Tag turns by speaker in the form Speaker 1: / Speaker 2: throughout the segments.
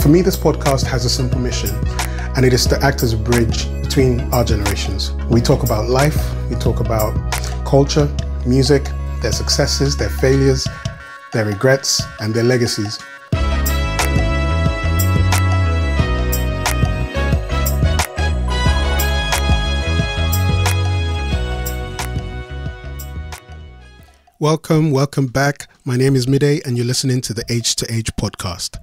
Speaker 1: For me, this podcast has a simple mission, and it is to act as a bridge between our generations. We talk about life, we talk about culture, music, their successes, their failures, their regrets, and their legacies. Welcome back. My name is Midday, and you're listening to the Age to Age podcast.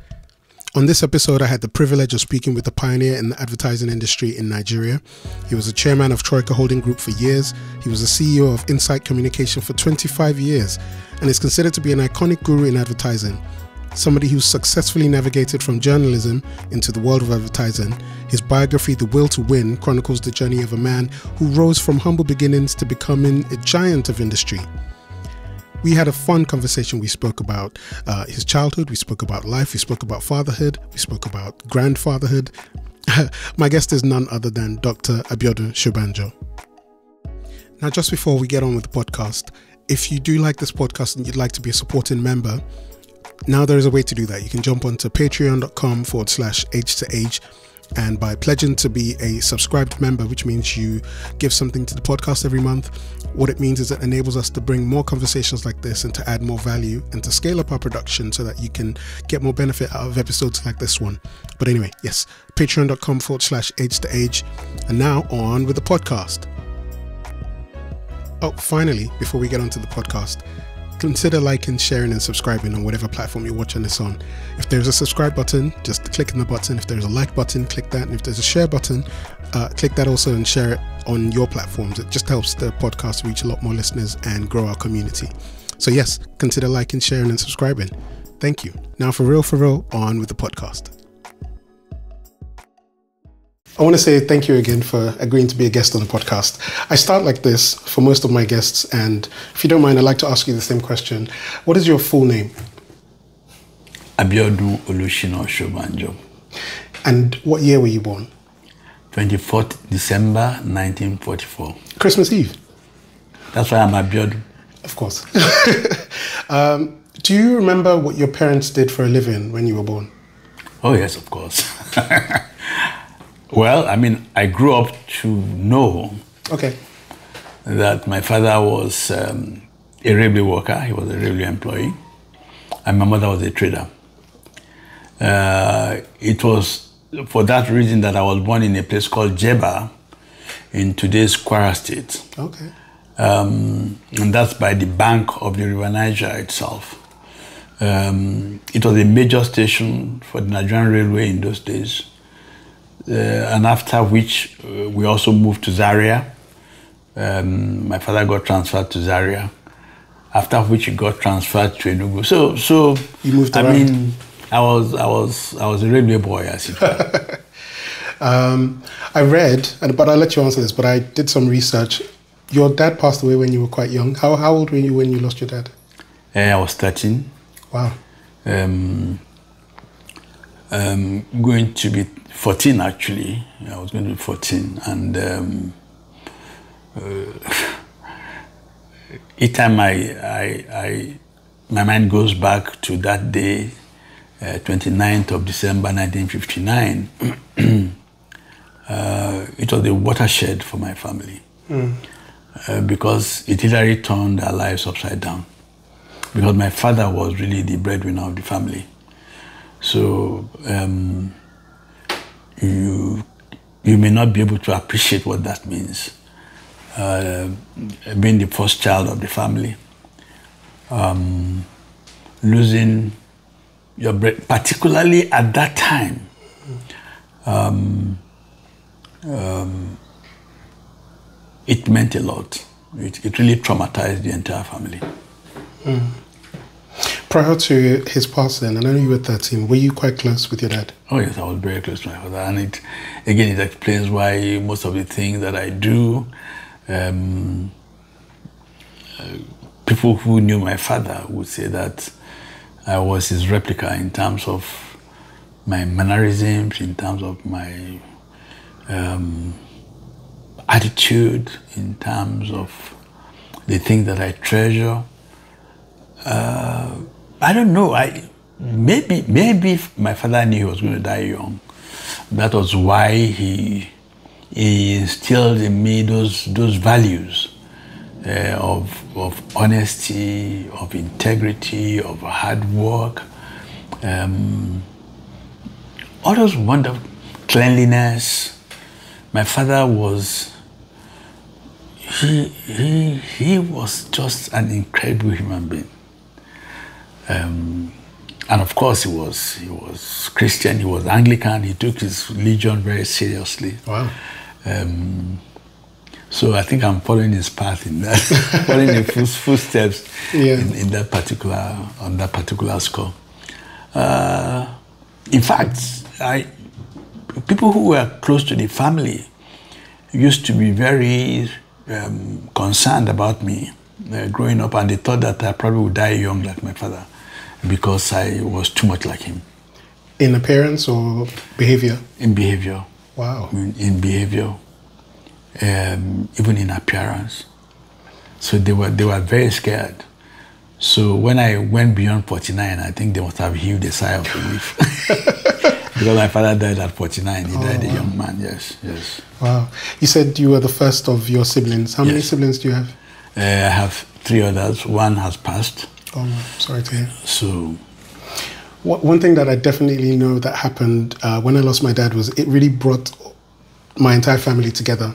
Speaker 1: On this episode, I had the privilege of speaking with a pioneer in the advertising industry in Nigeria. He was a chairman of Troyka Holding Group for years. He was the CEO of Insight Communication for 25 years and is considered to be an iconic guru in advertising. Somebody who successfully navigated from journalism into the world of advertising. His biography, The Will to Win, chronicles the journey of a man who rose from humble beginnings to becoming a giant of industry. We had a fun conversation. We spoke about his childhood, we spoke about life, we spoke about fatherhood, we spoke about grandfatherhood. My guest is none other than Dr. Biodun Shobanjo. Now, just before we get on with the podcast, if you do like this podcast and you'd like to be a supporting member, now there is a way to do that. You can jump onto patreon.com/age to age. And by pledging to be a subscribed member, which means you give something to the podcast every month, what it means is it enables us to bring more conversations like this and to add more value and to scale up our production so that you can get more benefit out of episodes like this one. But anyway, yes, patreon.com/age to age. And now on with the podcast. Oh, finally, before we get onto the podcast, consider liking, sharing, and subscribing on whatever platform you're watching this on. If there's a subscribe button, just click on the button. If there's a like button, click that. And if there's a share button, click that also and share it on your platforms. It just helps the podcast reach a lot more listeners and grow our community. So yes, consider liking, sharing, and subscribing. Thank you. Now for real, on with the podcast. I want to say thank you again for agreeing to be a guest on the podcast. I start like this for most of my guests, and if you don't mind, I'd like to ask you the same question. What is your full name?
Speaker 2: Biodun Shobanjo.
Speaker 1: And what year were you born?
Speaker 2: 24th December 1944.
Speaker 1: Christmas Eve?
Speaker 2: That's why I'm Biodun.
Speaker 1: Of course. Do you remember what your parents did for a living when you were born?
Speaker 2: Oh, yes, of course. Well, I mean, I grew up to know that my father was a railway worker. He was a railway employee. And my mother was a trader. It was for that reason that I was born in a place called Jeba in today's Kwara State.
Speaker 1: Okay.
Speaker 2: And that's by the bank of the River Niger itself. It was a major station for the Nigerian Railway in those days. And after which we also moved to Zaria. My father got transferred to Zaria. After which he got transferred to Enugu. So
Speaker 1: you moved around.
Speaker 2: I mean, I was a railway boy, as it were.
Speaker 1: I read, but I'll let you answer this. But I did some research. Your dad passed away when you were quite young. How old were you when you lost your dad?
Speaker 2: I was 13.
Speaker 1: Wow.
Speaker 2: Going to be 14 actually. I was going to be 14, and each time my mind goes back to that day, 29th of December 1959. It was a watershed for my family because it literally turned our lives upside down. Because my father was really the breadwinner of the family. So you may not be able to appreciate what that means. Being the first child of the family, losing your bread, particularly at that time, it meant a lot. It really traumatized the entire family.
Speaker 1: Prior to his passing, and I know you were 13, were you quite close with your dad?
Speaker 2: Oh yes, I was very close to my father, and it explains why most of the things that I do, people who knew my father would say that I was his replica in terms of my mannerisms, in terms of my attitude, in terms of the things that I treasure. I don't know. maybe my father knew he was going to die young. That was why he instilled in me those values of honesty, of integrity, of hard work, all those wonderful cleanliness. My father was he was just an incredible human being. And of course, he was Christian. He was Anglican. He took his religion very seriously.
Speaker 1: Wow.
Speaker 2: So I think I'm following his path in that, following in footsteps in that particular score. In fact, people who were close to the family used to be very concerned about me growing up, and they thought that I probably would die young like my father, because I was too much like him.
Speaker 1: In appearance or behavior?
Speaker 2: In behavior.
Speaker 1: Wow.
Speaker 2: In behavior, even in appearance. So they were very scared. So when I went beyond 49, I think they must have heaved a sigh of relief. Because my father died at 49. He died a young man, yes.
Speaker 1: Wow. You said you were the first of your siblings. How many siblings do you have?
Speaker 2: I have 3 others. One has passed.
Speaker 1: Oh, sorry to hear.
Speaker 2: So,
Speaker 1: one thing that I definitely know that happened when I lost my dad was it really brought my entire family together.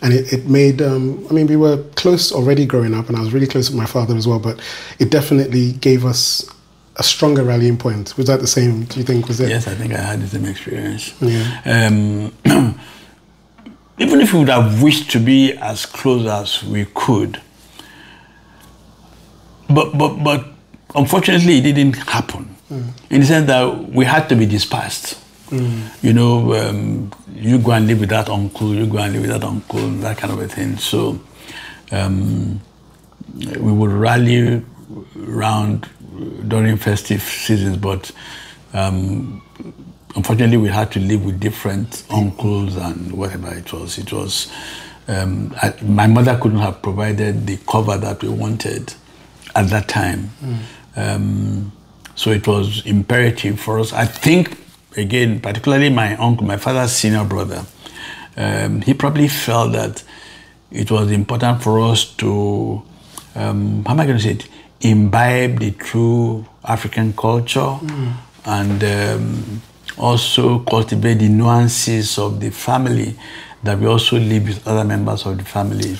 Speaker 1: And it made, we were close already growing up, and I was really close with my father as well, but it definitely gave us a stronger rallying point. Was that the same, do you think, was it?
Speaker 2: Yes, I think I had the same experience.
Speaker 1: Yeah.
Speaker 2: Even if we would have wished to be as close as we could, but unfortunately it didn't happen. In the sense that we had to be dispersed. You know, you go and live with that uncle, you go and live with that uncle, that kind of a thing. So we would rally around during festive seasons, but unfortunately we had to live with different uncles and whatever it was. My mother couldn't have provided the cover that we wanted at that time. So it was imperative for us. I think, again, particularly my uncle, my father's senior brother, he probably felt that it was important for us to, how am I going to say it, imbibe the true African culture and also cultivate the nuances of the family, that we also live with other members of the family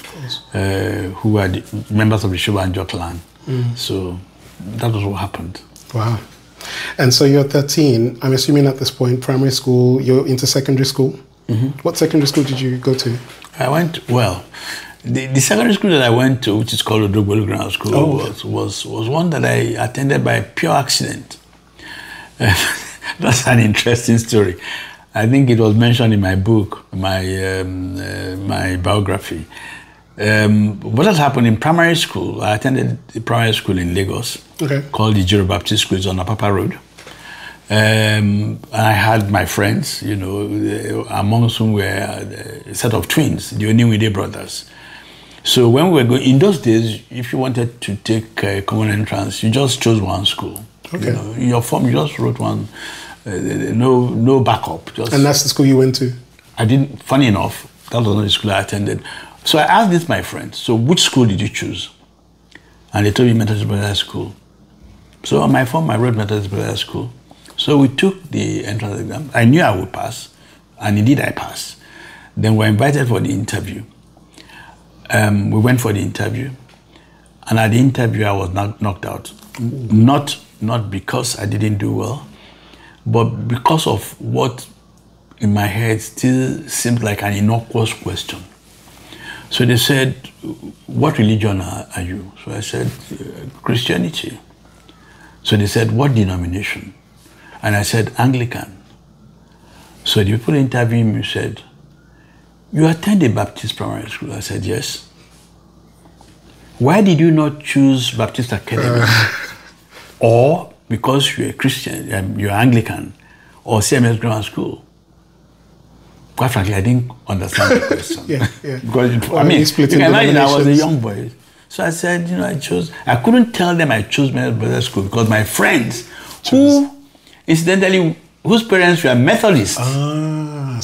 Speaker 2: who are the members of the Shobanjo clan. So that was what happened.
Speaker 1: Wow. And so you're 13, I'm assuming at this point, primary school, you're into secondary school. What secondary school did you go to?
Speaker 2: I went, the secondary school that I went to, which is called Odogbolu Grammar School, was one that I attended by pure accident. That's an interesting story. I think it was mentioned in my book, my biography. What has happened in primary school, I attended a primary school in Lagos called the Jiro Baptist School. It's on Apapa Road. I had my friends, you know, amongst whom were a set of twins, the Oniwide brothers. So when we were going, in those days, if you wanted to take a common entrance, you just chose one school. You know, in your form, you just wrote one, no backup.
Speaker 1: And that's the school you went to?
Speaker 2: I didn't, funny enough, that was not the school I attended. So I asked this my friend, so which school did you choose? And they told me Methodist Brothers School. So on my form, I wrote Methodist Brothers School. So we took the entrance exam. I knew I would pass, and indeed I passed. Then we were invited for the interview. We went for the interview, and at the interview I was knocked out. Not because I didn't do well, but because of what in my head still seemed like an innocuous question. So they said, what religion are you? So I said, Christianity. So they said, what denomination? And I said, Anglican. So the people interviewing me said, you attend a Baptist primary school? I said, yes. Why did you not choose Baptist Academy? Or because you're a Christian, you're Anglican, or CMS Grammar School? Quite frankly, I didn't understand the question. Because you can imagine I was a young boy. So I said, I couldn't tell them I chose Methodist Brothers School because my friends who, incidentally, whose parents were Methodists.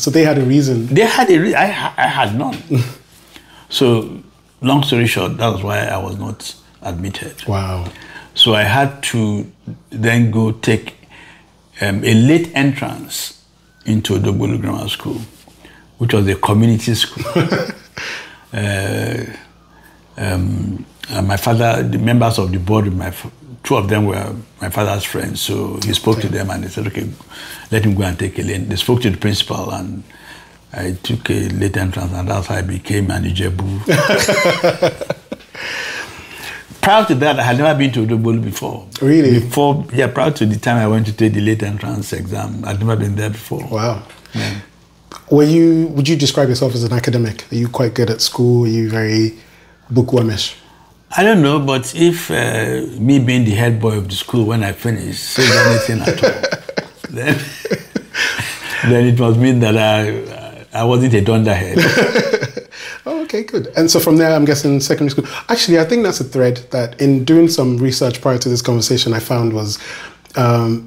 Speaker 1: So they had a reason.
Speaker 2: They had a reason. I had none. So, long story short, that was why I was not admitted.
Speaker 1: Wow.
Speaker 2: So I had to then go take a late entrance into Odogbolu Grammar School, which was a community school. And my father, the members of the board, two of them were my father's friends. So he spoke to them and they said, okay, let him go and take a late. They spoke to the principal and I took a late entrance, and that's how I became an Ijebu. Prior to that, I had never been to Odogbolu before.
Speaker 1: Really?
Speaker 2: Prior to the time I went to take the late entrance exam, I'd never been there before.
Speaker 1: Wow.
Speaker 2: Yeah.
Speaker 1: Would you describe yourself as an academic? Are you quite good at school? Are you very bookwormish?
Speaker 2: I don't know, but if me being the head boy of the school when I finished says anything at all, then it must mean that I wasn't a dunderhead.
Speaker 1: Oh, okay, good. And so from there, I'm guessing secondary school. Actually, I think that's a thread that in doing some research prior to this conversation I found was, I'll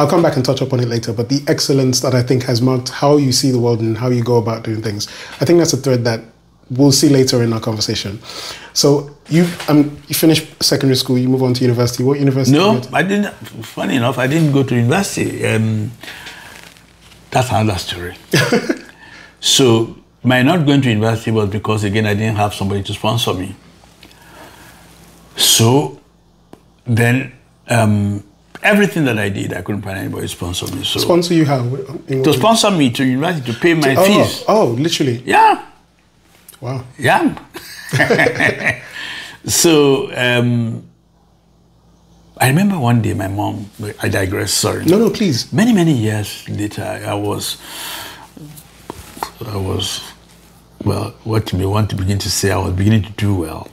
Speaker 1: come back and touch upon it later, but the excellence that I think has marked how you see the world and how you go about doing things. I think that's a thread that we'll see later in our conversation. So you finished secondary school, you move on to university. What university?
Speaker 2: No, I didn't. Funny enough, I didn't go to university. That's another story. So my not going to university was because, again, I didn't have somebody to sponsor me. So then everything that I did, I couldn't find anybody to sponsor me. So
Speaker 1: sponsor you how?
Speaker 2: To sponsor me to university, to pay my fees.
Speaker 1: Oh, literally?
Speaker 2: Yeah.
Speaker 1: Wow.
Speaker 2: Yeah. So I remember one day my mom, I digress, sorry.
Speaker 1: No, please.
Speaker 2: Many years later, I was, well, what you may want to begin to say, I was beginning to do well.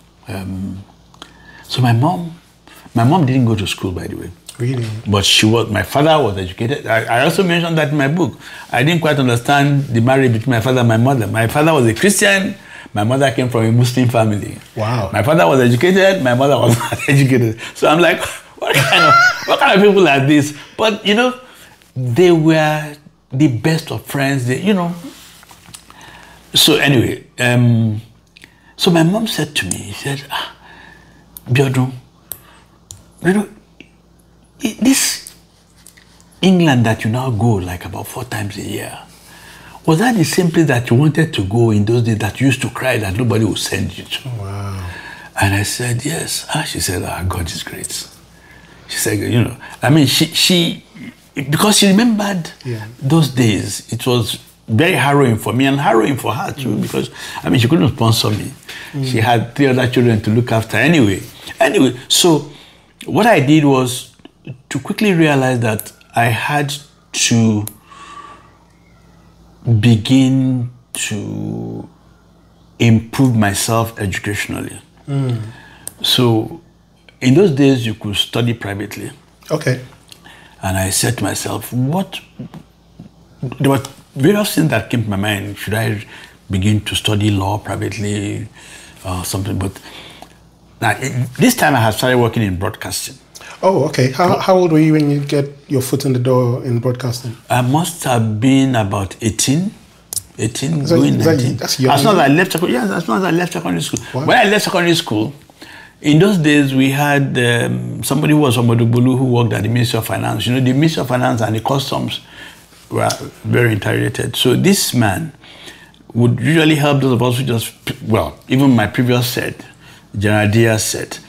Speaker 2: So my mom didn't go to school, by the way.
Speaker 1: Really?
Speaker 2: But my father was educated. I also mentioned that in my book. I didn't quite understand the marriage between my father and my mother. My father was a Christian. My mother came from a Muslim family.
Speaker 1: Wow.
Speaker 2: My father was educated. My mother was not educated. So I'm like, what kind of people are this? But, they were the best of friends. So anyway, so my mom said to me, he said, Biodun, this England that you now go like about 4 times a year, was that the same place that you wanted to go in those days that you used to cry that nobody would send you to?
Speaker 1: Wow.
Speaker 2: And I said, yes. She said, God is great. She said, she because she remembered those days. It was very harrowing for me and harrowing for her too, because, she couldn't sponsor me. She had 3 other children to look after anyway. So what I did was to quickly realize that I had to begin to improve myself educationally. So in those days, you could study privately.
Speaker 1: Okay.
Speaker 2: And I said to myself, there were various things that came to my mind. Should I begin to study law privately or something? But now, this time I had started working in broadcasting.
Speaker 1: Oh, okay. How old were you when you get your foot in the door in broadcasting?
Speaker 2: I must have been about 18,
Speaker 1: So
Speaker 2: going 19.
Speaker 1: That's young.
Speaker 2: As soon as I left secondary school.
Speaker 1: Wow.
Speaker 2: When I left secondary school, in those days we had somebody who was from Odogbolu who worked at the Ministry of Finance. The Ministry of Finance and the Customs were very interrelated. So this man would usually help those of us who even my previous set, General Diaz set,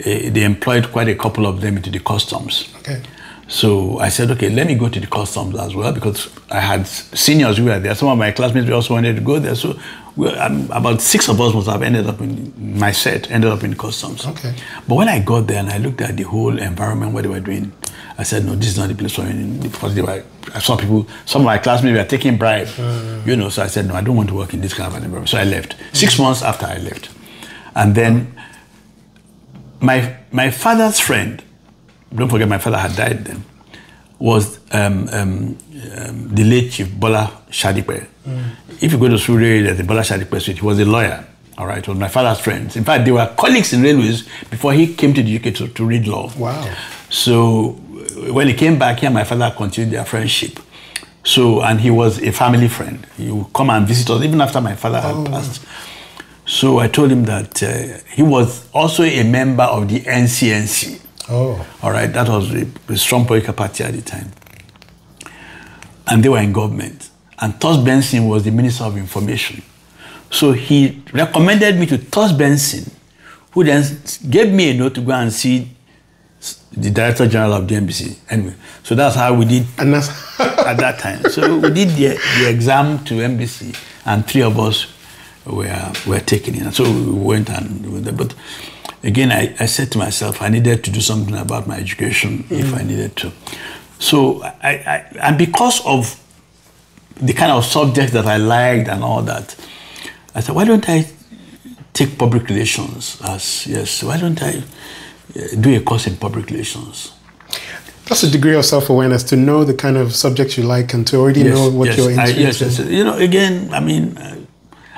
Speaker 2: they employed quite a couple of them into the customs.
Speaker 1: Okay.
Speaker 2: So I said, okay, let me go to the customs as well, because I had seniors who were there. Some of my classmates also wanted to go there. So about 6 of us must have ended up in the customs.
Speaker 1: Okay.
Speaker 2: But when I got there and I looked at the whole environment, what they were doing, I said, no, this is not the place for me. Because I saw people, some of my classmates were taking bribe, so I said, no, I don't want to work in this kind of an environment. So I left. 6 months after I left. And then my father's friend, don't forget my father had died then, was the late Chief Bola Shadipe. If you go to Surrey, there's the Bola Shadipe Street. He was a lawyer, all right, was my father's friends. In fact, they were colleagues in railways before he came to the UK to read law.
Speaker 1: Wow.
Speaker 2: So when he came back, he and my father continued their friendship. So, and he was a family friend. He would come and visit us even after my father had passed. So I told him that he was also a member of the NCNC. Oh. All right, that was a strong political party at the time. And they were in government. And Thos Benson was the Minister of Information. So he recommended me to Thos Benson, who then gave me a note to go and see the Director General of the NBC. Anyway, so that's how we did at that time. So we did the exam to NBC, and 3 of us were taken in. And so we went and, but again, I said to myself, I needed to do something about my education if I needed to. So and because of the kind of subjects that I liked and all that, I said, why don't I take public relations why don't I do a course in public relations?
Speaker 1: That's a degree of self-awareness, to know the kind of subjects you like and to already know what you're into.
Speaker 2: Yes. You know, again, I mean,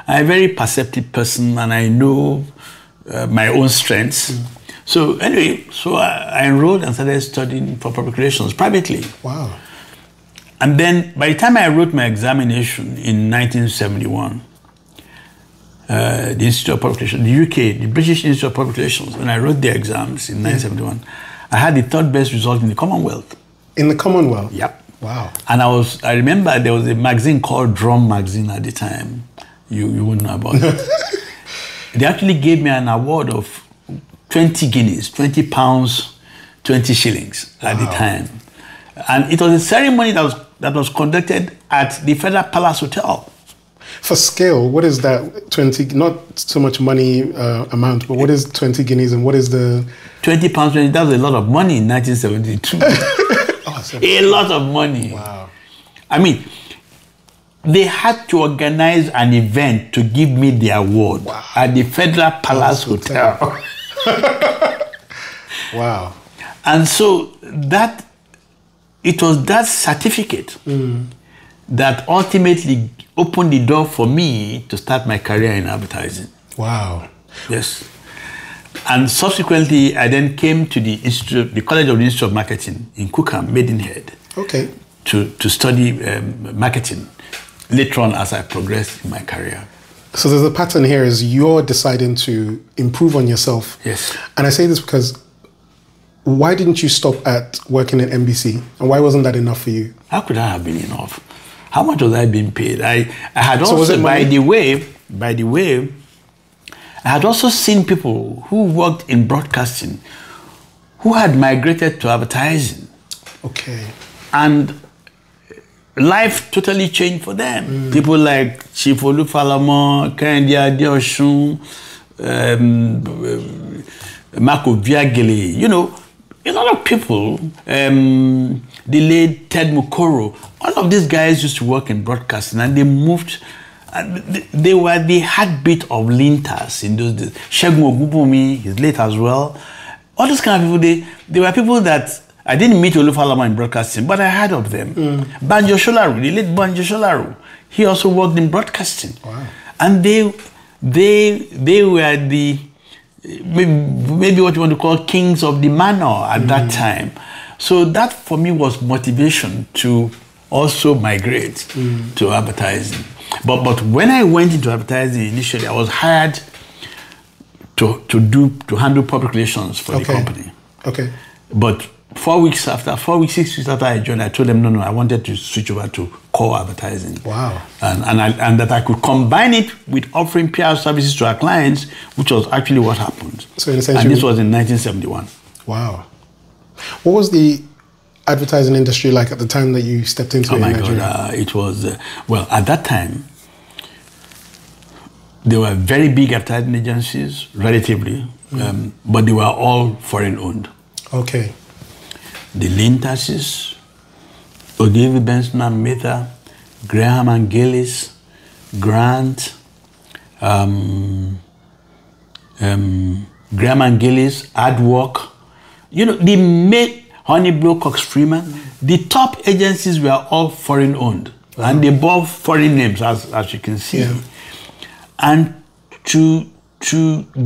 Speaker 2: I'm a very perceptive person and I know my own strengths. So anyway, so I enrolled and started studying for public relations privately. Wow. And then by the time I wrote my examination in 1971, the Institute of Public Relations, the UK, the British Institute of Public Relations, when I wrote the exams in 1971, I had the 3rd best result in the Commonwealth.
Speaker 1: In the Commonwealth?
Speaker 2: Yep.
Speaker 1: Wow.
Speaker 2: And I remember there was a magazine called Drum Magazine at the time. You wouldn't know about it. They actually gave me an award of 20 guineas, 20 pounds, 20 shillings at the time. And it was a ceremony that was conducted at the Federal Palace Hotel. For scale, what is that 20, not so much money amount, but what is 20 guineas and what is the... 20 pounds, 20, that was a lot of money in 1972. A lot of money. Wow. I mean, they had to organize an event to give me the award at the Federal Palace Hotel. Wow. And so it was that certificate that ultimately opened the door for me to start my career in advertising. Wow. Yes. And subsequently, I then came to the College of the Institute of Marketing in Cookham, Maidenhead. Okay. To study marketing later on as I progressed in my career. So there's a pattern here, is you're deciding to improve on yourself. Yes. And I say this because why didn't you stop at working at NBC? And why wasn't that enough for you? How could that have been enough? How much was I being paid? I had also, so by the way, I had also seen people who worked in broadcasting who had migrated to advertising. Okay. And life totally changed for them. People like Chief Olufalomo, Kennedy Adeosun, Marco Viagili, you know, a lot of people, the late Ted Mukoro, all of these guys used to work in broadcasting and they moved, they were the heartbeat of Lintas in those days. Segun Ogunbunmi, he's late as well. All those kind of people, they were people that I didn't meet Olufalomo in broadcasting, but I heard of them. Banjo Sholaru, the late Banjo Sholaru, he also worked in broadcasting. Wow. And they were the, maybe what you want to call kings of the manor at that time. So that for me was motivation to also migrate to advertising. But when I went into advertising initially, I was hired to handle public relations for the company. Okay. But 6 weeks after I joined, I told them, no, I wanted to switch over to core advertising. Wow. And that I could combine it with offering PR services to our clients, which was actually what happened. So in a sense, and this was in 1971. Wow. What was the advertising industry like at the time that you stepped into it in Nigeria? Oh my God, it was, well, at that time, there were very big advertising agencies, relatively, but they were all foreign owned. Okay. The Lintases, Ogilvy Benson and Mather, Graham and Gillis, Grant, Graham and Gillis, Adwork, you know, the made Honeyblow, Cox Freeman, the top agencies were all foreign owned. And they bore foreign names, as you can see. Yeah. And to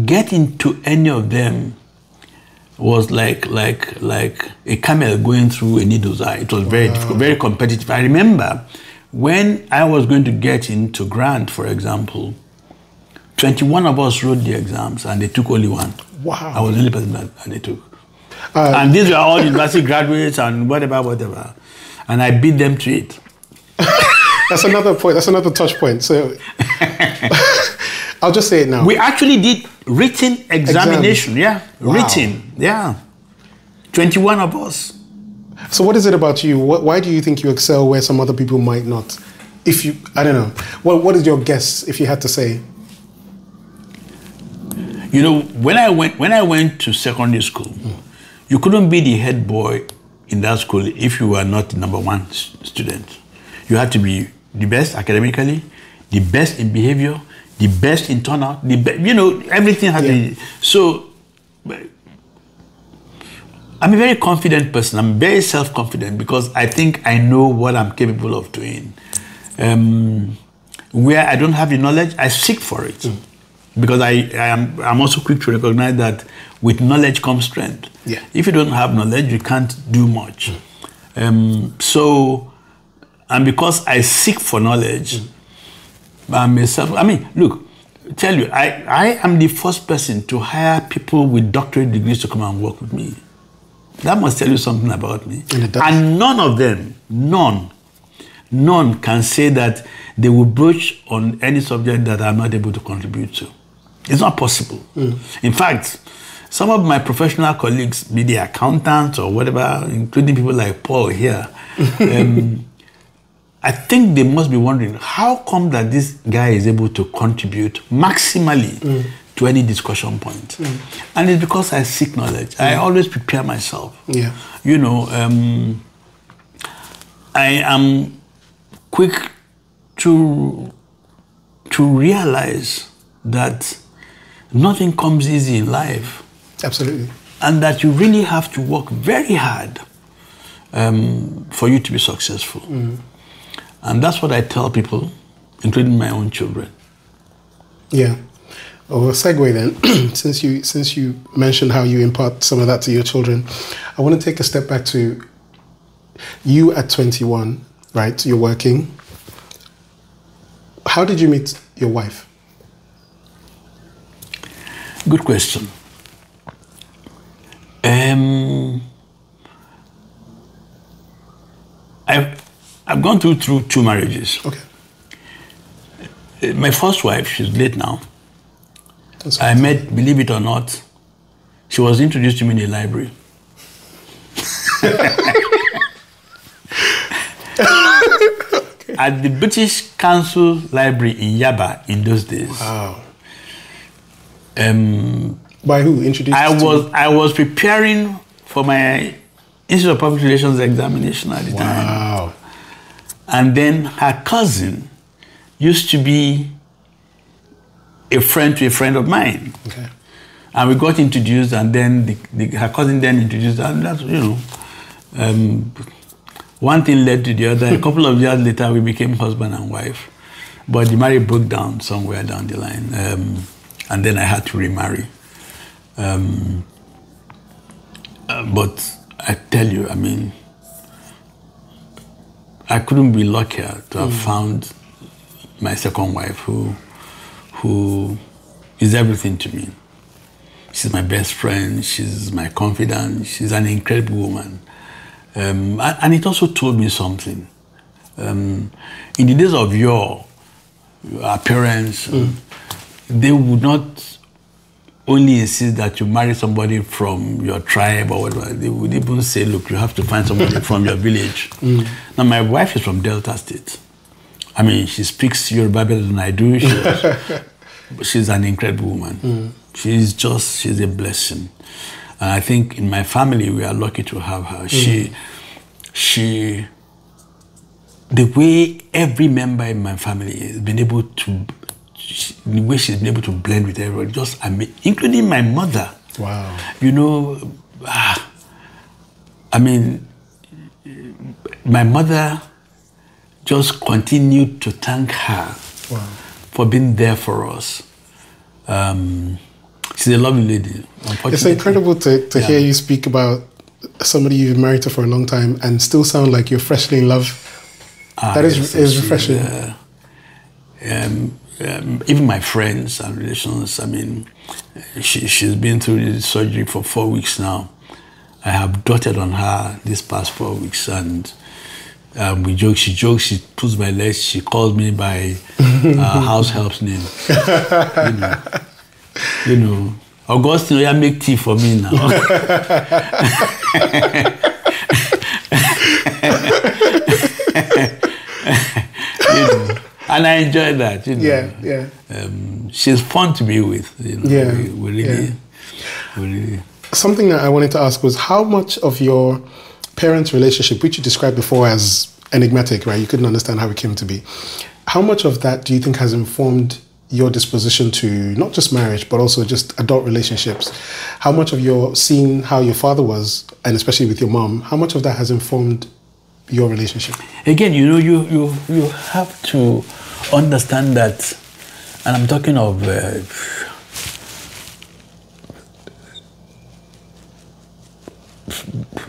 Speaker 2: get into any of them, was like a camel going through a needle's eye. It was very difficult, very competitive. I remember when I was going to get into grant, for example, 21 of us wrote the exams and they took only one.
Speaker 1: Wow.
Speaker 2: I was the only person that they took. And these were all university graduates and whatever. And I beat them to it.
Speaker 1: That's another point. That's another touch point. So I'll just say it now.
Speaker 2: We actually did written examination. Yeah. Wow. Written. Yeah. 21 of us.
Speaker 1: So what is it about you? Why do you think you excel where some other people might not? If you, I don't know. What is your guess if you had to say?
Speaker 2: You know, when I went to secondary school, you couldn't be the head boy in that school if you were not the number one student. You had to be the best academically, the best in behavior, the best in turnout, everything had to be. So, I'm a very confident person. I'm very self-confident because I think I know what I'm capable of doing. Where I don't have the knowledge, I seek for it. Because I'm also quick to recognize that with knowledge comes strength.
Speaker 1: Yeah.
Speaker 2: If you don't have knowledge, you can't do much. And because I seek for knowledge, look, tell you, I am the first person to hire people with doctorate degrees to come and work with me. That must tell you something about me. And none of them, none can say that they will broach on any subject that I'm not able to contribute to. It's not possible. In fact, some of my professional colleagues, be they accountants or whatever, including people like Paul here, I think they must be wondering, how come that this guy is able to contribute maximally to any discussion point? And it's because I seek knowledge. I always prepare myself.
Speaker 1: Yeah.
Speaker 2: I am quick to realize that nothing comes easy in life.
Speaker 1: Absolutely.
Speaker 2: And that you really have to work very hard for you to be successful. And that's what I tell people, including my own children.
Speaker 1: Yeah. Well, segue then, since you mentioned how you impart some of that to your children, I want to take a step back to you at 21, right? You're working. How did you meet your wife?
Speaker 2: Good question. I've gone through two marriages.
Speaker 1: Okay.
Speaker 2: My first wife, she's late now. I met, believe it or not, she was introduced to me in the library. Okay. At the British Council Library in Yaba in those days.
Speaker 1: Wow. By who introduced you?
Speaker 2: I was preparing for my Institute of Public Relations examination at the time.
Speaker 1: Wow.
Speaker 2: And then her cousin used to be a friend to a friend of mine.
Speaker 1: Okay.
Speaker 2: And we got introduced, and then her cousin then introduced, and that's, one thing led to the other. A couple of years later, we became husband and wife. But the marriage broke down somewhere down the line. And then I had to remarry. But I tell you, I couldn't be luckier to have found my second wife who is everything to me. She's my best friend, she's my confidant, she's an incredible woman. And it also told me something. In the days of our parents, they would not only insist that you marry somebody from your tribe or whatever. They would even say, look, you have to find somebody from your village. Now, my wife is from Delta State. She speaks Yoruba better than I do. She's an incredible woman. She's a blessing. And I think in my family, we are lucky to have her. The way every member in my family has been able to, the way she's been able to blend with everybody, just amazing, including my mother.
Speaker 1: Wow.
Speaker 2: My mother just continued to thank her for being there for us. She's a lovely lady.
Speaker 1: It's incredible to hear you speak about somebody you've been married to for a long time and still sound like you're freshly in love. That is refreshing.
Speaker 2: Even my friends and relations, I mean, she's been through the surgery for 4 weeks now. I have doted on her this past 4 weeks, and we joke. She pulls my legs. She calls me by house help's name. You know, Augustine, you make tea for me now. You know, and I enjoy that. You know.
Speaker 1: Yeah.
Speaker 2: She's fun to be with. You know.
Speaker 1: Yeah.
Speaker 2: We really.
Speaker 1: Something that I wanted to ask was how much of your parents' relationship, which you described before as enigmatic, right? You couldn't understand how it came to be. How much of that do you think has informed your disposition to not just marriage, but also just adult relationships? How much of your seeing how your father was, and especially with your mom, how much of that has informed your relationship?
Speaker 2: Again, you know, you have to understand that, and I'm talking of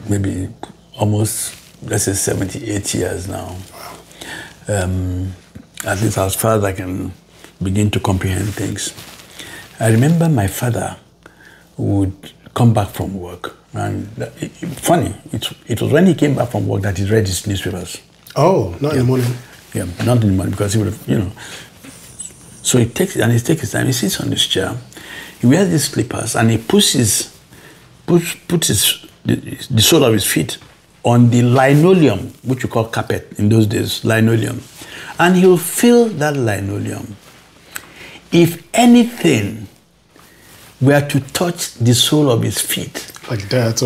Speaker 2: maybe almost, let's say 78 years now. At least as far as I can begin to comprehend things. I remember my father would come back from work, and funny, it was when he came back from work that he read his newspapers.
Speaker 1: Oh, not in the morning.
Speaker 2: Yeah, not in the morning, because he would have, you know. So he takes his time. He sits on his chair. He wears these slippers, and he puts the sole of his feet on the linoleum, which we call carpet in those days, linoleum, and he'll feel that linoleum. If anything were to touch the sole of his feet,
Speaker 1: like dirt,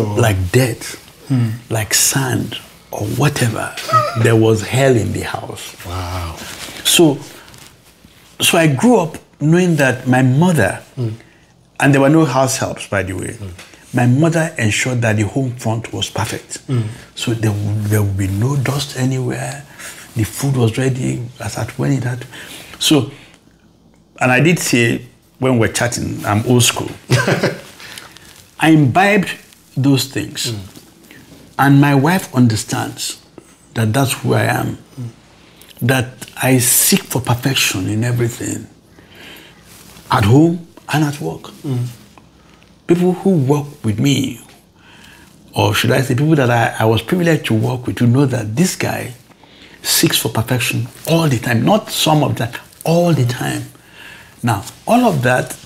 Speaker 2: like sand or whatever, there was hell in the house.
Speaker 1: Wow.
Speaker 2: So I grew up knowing that my mother, and there were no house helps, by the way, my mother ensured that the home front was perfect. So there would be no dust anywhere. The food was ready as at when it had. So, and I did say, when we're chatting, I'm old school. I imbibed those things. And my wife understands that that's who I am. That I seek for perfection in everything. At home and at work. People who work with me, or should I say people that I was privileged to work with, to know that this guy seeks for perfection all the time. Not some of that, all the time. Now, all of that,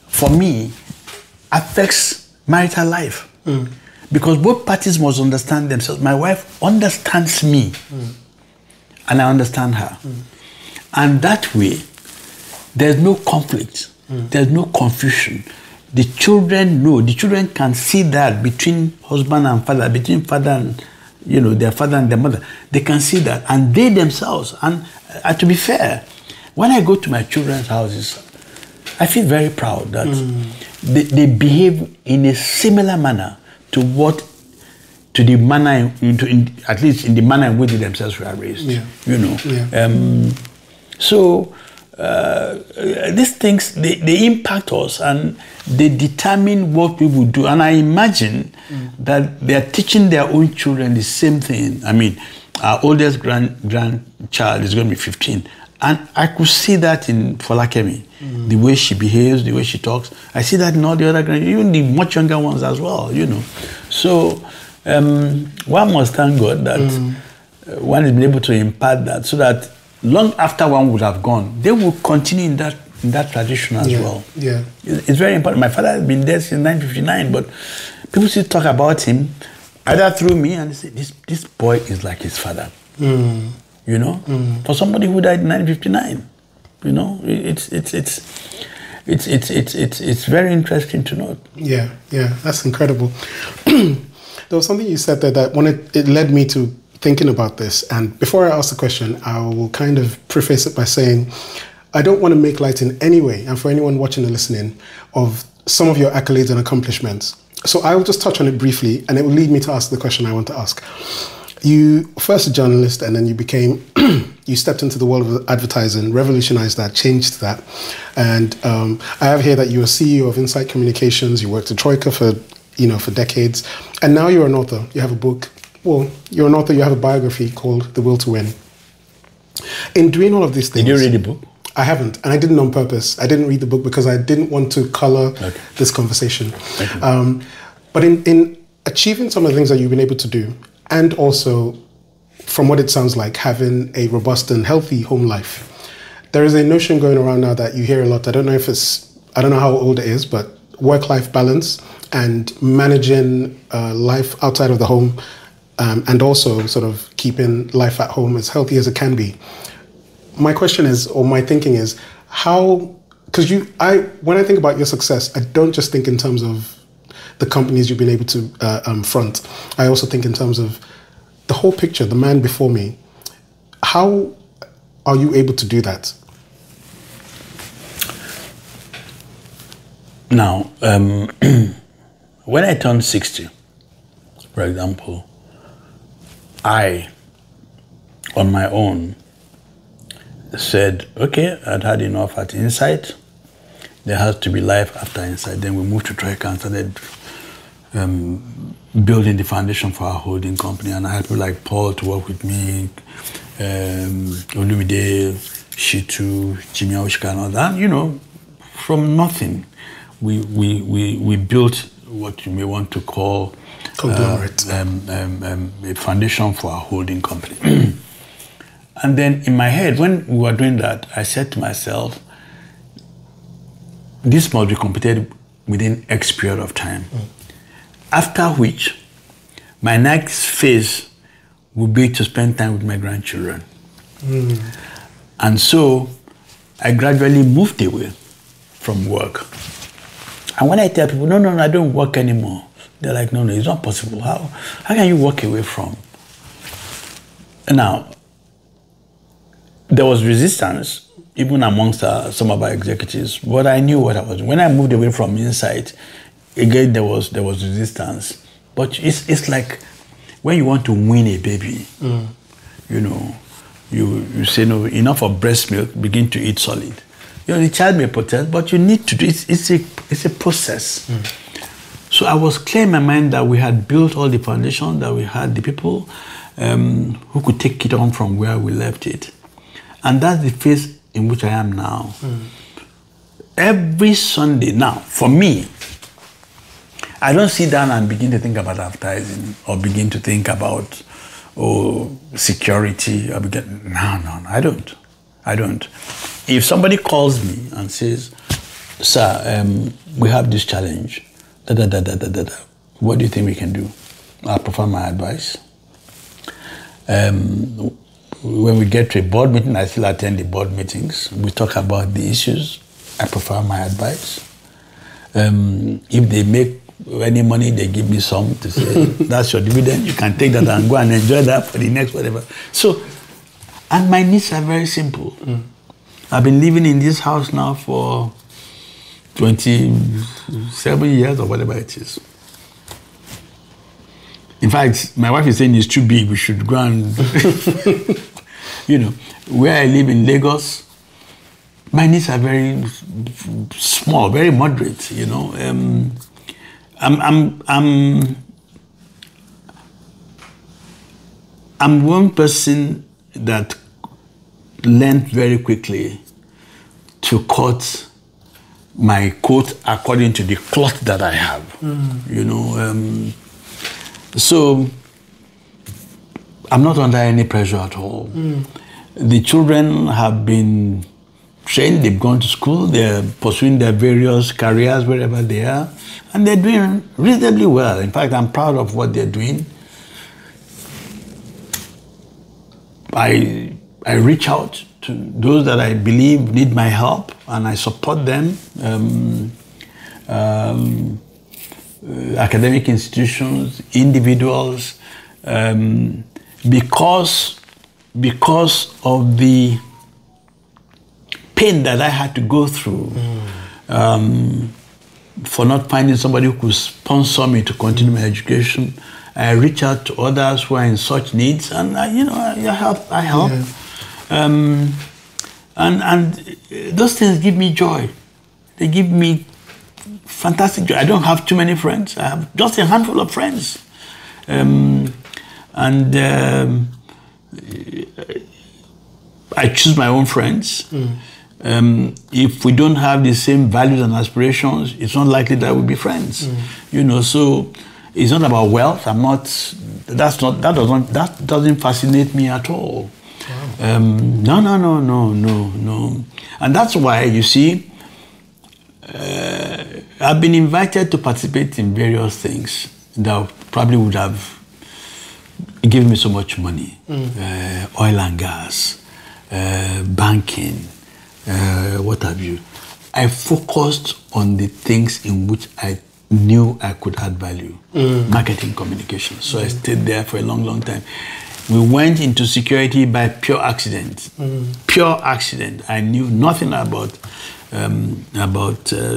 Speaker 2: for me, affects marital life. Because both parties must understand themselves. My wife understands me, and I understand her. And that way, there's no conflict. There's no confusion. The children know. The children can see that between husband and father, between father and, you know, their father and their mother. They can see that, and they themselves. And to be fair, when I go to my children's houses, I feel very proud that they behave in a similar manner to the manner, at least in the manner in which they themselves were raised. You know. So these things, they impact us, and they determine what we will do. And I imagine that they are teaching their own children the same thing. I mean, our oldest grandchild is going to be 15. And I could see that in Folakemi, the way she behaves, the way she talks. I see that in all the other even the much younger ones as well, you know. So one must thank God that one has been able to impart that, so that long after one would have gone, they will continue in that tradition as well.
Speaker 1: Yeah.
Speaker 2: It's very important. My father has been there since 1959, but people still talk about him either through me, and they say, this boy is like his father. You know, for somebody who died in 1959, you know, it's very interesting to note. Yeah,
Speaker 1: that's incredible. There was something you said there that it led me to thinking about this. And before I ask the question, I will kind of preface it by saying, I don't want to make light in any way, and for anyone watching and listening, of some of your accolades and accomplishments. So I will just touch on it briefly, and it will lead me to ask the question I want to ask. You first a journalist, and then you became, you stepped into the world of advertising, revolutionized that, changed that. And I have here that you were CEO of Insight Communications. You worked at Troyka for decades, and now you're an author. You have a book. Well, you're an author. You have a biography called The Will to Win. In doing all of these things,
Speaker 2: did you read the book?
Speaker 1: I haven't, and I didn't on purpose. I didn't read the book because I didn't want to color this conversation. But in achieving some of the things that you've been able to do, and also, from what it sounds like, having a robust and healthy home life, there is a notion going around now that you hear a lot. I don't know how old it is, but work-life balance and managing life outside of the home, and also sort of keeping life at home as healthy as it can be. My question is, or my thinking is, how? Because when I think about your success, I don't just think in terms of the companies you've been able to front. I also think in terms of the whole picture, the man before me. How are you able to do that?
Speaker 2: Now, when I turned 60, for example, I, on my own, said, okay, I'd had enough at Insight. There has to be life after Insight. Then we moved to Troyka and started building the foundation for our holding company. And I had people like Paul to work with me, Olumide, Shitu, Jimmy Aushka, and all that. From nothing, we built what you may want to call a foundation for our holding company. And then in my head, when we were doing that, I said to myself, this must be completed within X period of time. After which, my next phase will be to spend time with my grandchildren. And so I gradually moved away from work. And when I tell people, no, I don't work anymore, they're like, no, it's not possible. How can you walk away from? Now, there was resistance, even amongst some of our executives, but I knew what I was doing. When I moved away from Insight, again, there was resistance. But it's like when you want to win a baby, you say, no, enough of breast milk, begin to eat solid. The child may protest, but you need to do it. It's a process. So I was clear in my mind that we had built all the foundation, that we had the people who could take it on from where we left it. And that's the phase in which I am now. Every Sunday, now, for me, I don't sit down and begin to think about advertising or begin to think about security. No, I don't. If somebody calls me and says, sir, we have this challenge, what do you think we can do? I'll provide my advice. When we get to a board meeting, I still attend the board meetings. We talk about the issues. I provide my advice. If they make any money, they give me some to say, that's your dividend. You can take that and go and enjoy that for the next whatever. So, and my needs are very simple. I've been living in this house now for 27 years or whatever it is. In fact, my wife is saying it's too big. We should go and, where I live in Lagos, my needs are very small, very moderate. I'm one person that learned very quickly to cut my coat according to the cloth that I have. So I'm not under any pressure at all. The children have been trained, they've gone to school, they're pursuing their various careers wherever they are, and they're doing reasonably well. In fact, I'm proud of what they're doing. I reach out to those that I believe need my help, and I support them. Academic institutions, individuals, because of the pain that I had to go through for not finding somebody who could sponsor me to continue my education. I reach out to others who are in such needs, and I help.
Speaker 1: Yeah.
Speaker 2: And those things give me joy. They give me fantastic joy. I don't have too many friends. I have just a handful of friends. I choose my own friends. If we don't have the same values and aspirations, it's not likely that we'll be friends. So it's not about wealth. That doesn't fascinate me at all. Wow. No. And that's why, you see, I've been invited to participate in various things that probably would have given me so much money. Oil and gas, banking, what have you. I focused on the things in which I knew I could add value. Marketing, communication. So I stayed there for a long, long time. We went into security by pure accident. Pure accident. I knew nothing about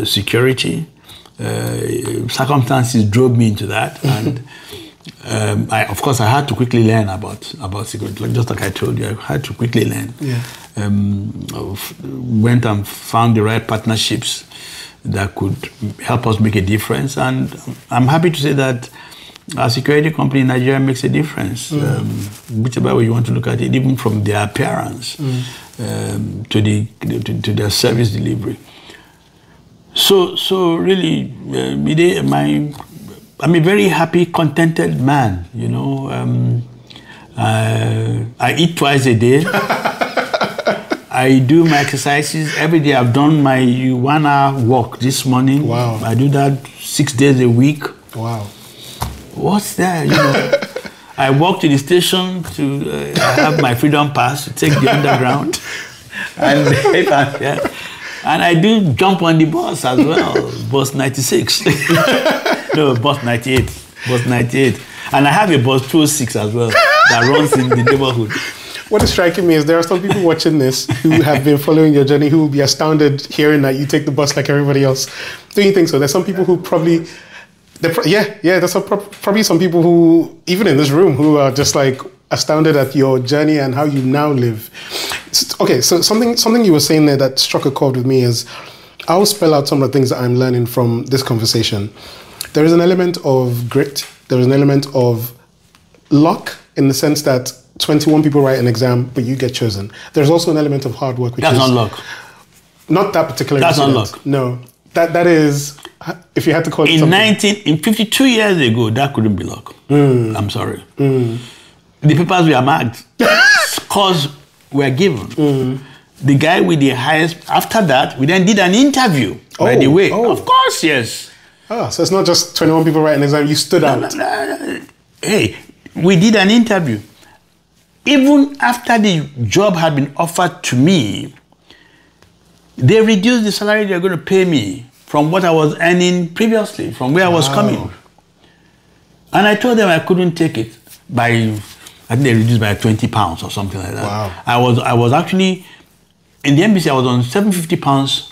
Speaker 2: security. Circumstances drove me into that, and of course I had to quickly learn about security. Just like I told you, I had to quickly learn.
Speaker 1: Yeah.
Speaker 2: Went and found the right partnerships that could help us make a difference, and I'm happy to say that our security company in Nigeria makes a difference, whichever way you want to look at it, even from their appearance to their service delivery. So really, I'm a very happy, contented man. I eat twice a day. I do my exercises every day. I've done my 1 hour walk this morning.
Speaker 1: Wow.
Speaker 2: I do that 6 days a week.
Speaker 1: Wow.
Speaker 2: What's that? I walk to the station to have my freedom pass to take the underground, and I do jump on the bus as well. Bus 96, no, bus 98, bus 98, and I have a bus 206 as well that runs in the neighborhood.
Speaker 1: What is striking me is there are some people watching this who have been following your journey who will be astounded hearing that you take the bus like everybody else. Do you think so? There's some people who probably. There's probably some people who, even in this room, who are just like astounded at your journey and how you now live. Okay, so something you were saying there that struck a chord with me is, I'll spell out some of the things that I'm learning from this conversation. There is an element of grit. There is an element of luck in the sense that 21 people write an exam, but you get chosen. There's also an element of hard work.
Speaker 2: That's not luck.
Speaker 1: Not that particular
Speaker 2: That's
Speaker 1: incident.
Speaker 2: not luck.
Speaker 1: No. That is, if you had to call it
Speaker 2: in 52 years ago, that couldn't be luck. I'm sorry. The papers were marked. Scores were given. The guy with the highest, after that, we then did an interview, by the way. Of course, yes.
Speaker 1: So it's not just 21 people write an exam, you stood out.
Speaker 2: Hey, we did an interview. Even after the job had been offered to me, they reduced the salary they were going to pay me from what I was earning previously, from where I was coming. And I told them I couldn't take it I think they reduced by £20 or something like that.
Speaker 1: Wow.
Speaker 2: I was actually, in the embassy, I was on £750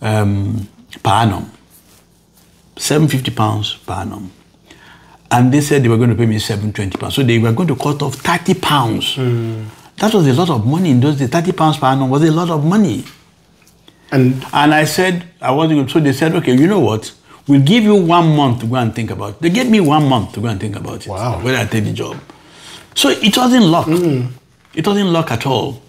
Speaker 2: per annum. £750 per annum. And they said they were going to pay me £720. So they were going to cut off £30. That was a lot of money in those days. £30 per annum was a lot of money. And I said, I wasn't going to. So they said, okay, you know what? We'll give you 1 month to go and think about it. They gave me 1 month to go and think about it.
Speaker 1: Wow.
Speaker 2: Whether I take the job. So it wasn't luck. It wasn't luck at all.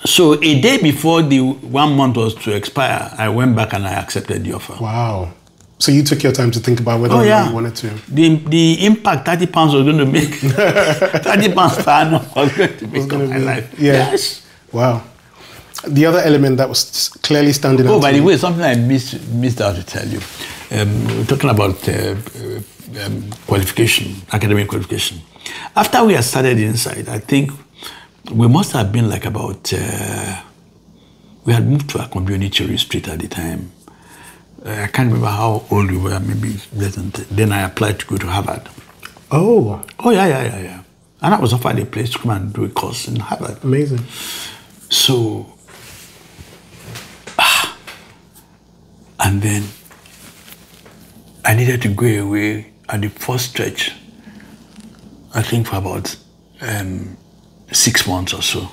Speaker 2: So a day before the 1 month was to expire, I went back and I accepted the offer.
Speaker 1: Wow. So you took your time to think about whether or not you wanted to.
Speaker 2: The impact £30 was going to make, £30 per annum was going to make on my life.
Speaker 1: Yeah.
Speaker 2: Yes.
Speaker 1: Wow. The other element that was clearly standing out.
Speaker 2: Oh, by the way, something I missed out to tell you. We're talking about qualification, academic qualification. After we had started inside, I think we must have been like about, we had moved to a community street at the time. I can't remember how old we were, maybe less than 10. Then I applied to go to Harvard.
Speaker 1: Oh,
Speaker 2: yeah. And I was offered a place to come and do a course in Harvard.
Speaker 1: Amazing.
Speaker 2: So, and then I needed to go away at the first stretch, I think for about 6 months or so.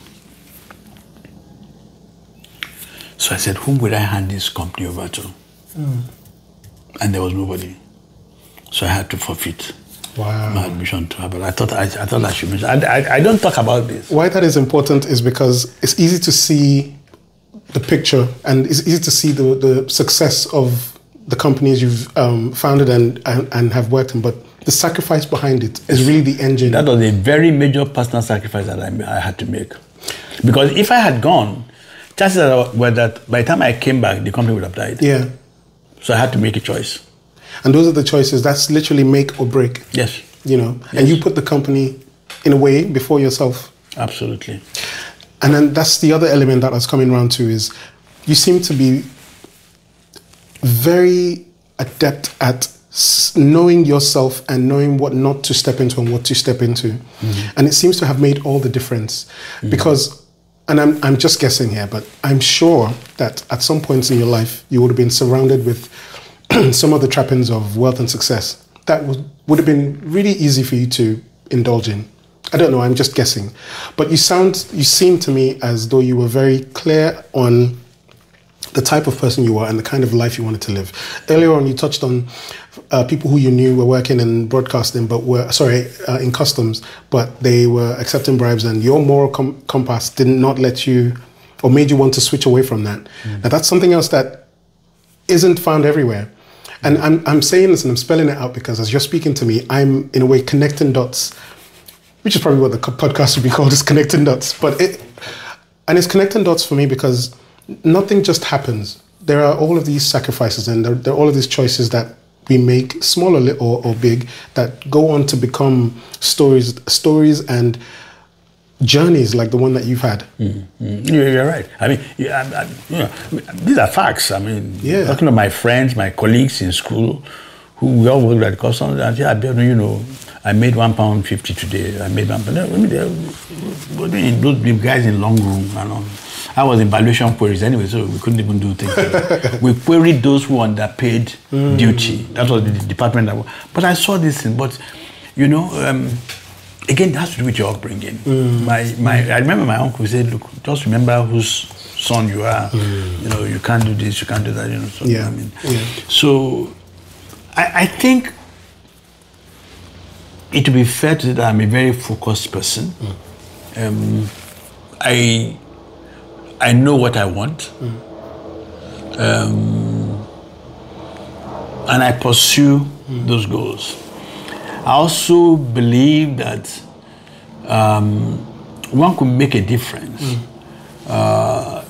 Speaker 2: So I said, whom would I hand this company over to? And there was nobody. So I had to forfeit my admission to her. But I thought I should mention. I don't talk about this.
Speaker 1: Why that is important is because it's easy to see the picture, and it's easy to see the success of the companies you've founded and have worked in, but the sacrifice behind it is really the engine.
Speaker 2: That was a very major personal sacrifice that I had to make. Because if I had gone, chances were that by the time I came back, the company would have died.
Speaker 1: Yeah.
Speaker 2: So I had to make a choice.
Speaker 1: And those are the choices. That's literally make or break.
Speaker 2: Yes.
Speaker 1: You know,
Speaker 2: yes.
Speaker 1: And you put the company in a way before yourself.
Speaker 2: Absolutely.
Speaker 1: And then that's the other element that I was coming around to is you seem to be very adept at knowing yourself and knowing what not to step into and what to step into. And it seems to have made all the difference because, and I'm just guessing here, but I'm sure that at some points in your life, you would have been surrounded with some of the trappings of wealth and success that would have been really easy for you to indulge in. I don't know, I'm just guessing. But you seem to me as though you were very clear on the type of person you were and the kind of life you wanted to live. Earlier on, you touched on people who you knew were working in broadcasting, but in customs, but they were accepting bribes, and your moral compass did not let you, or made you want to switch away from that. Now, that's something else that isn't found everywhere. And I'm saying this and I'm spelling it out because as you're speaking to me, I'm in a way connecting dots, which is probably what the podcast would be called, is connecting dots. And it's connecting dots for me because nothing just happens. There are all of these sacrifices and there are all of these choices that we make, small or big, that go on to become stories and journeys like the one that you've had.
Speaker 2: You're right. I mean, these are facts. I mean, talking to my friends, my colleagues in school, who we all worked at customs, and I made £1.50 today. I made those guys in long room. I was in valuation queries anyway, so we couldn't even do things. We queried those who underpaid duty. That was the department. But I saw this thing. But again, it has to do with your upbringing. I remember my uncle said, "Look, just remember whose son you are. You can't do this, you can't do that." So I think it would be fair to say that I'm a very focused person. I know what I want, and I pursue those goals. I also believe that one could make a difference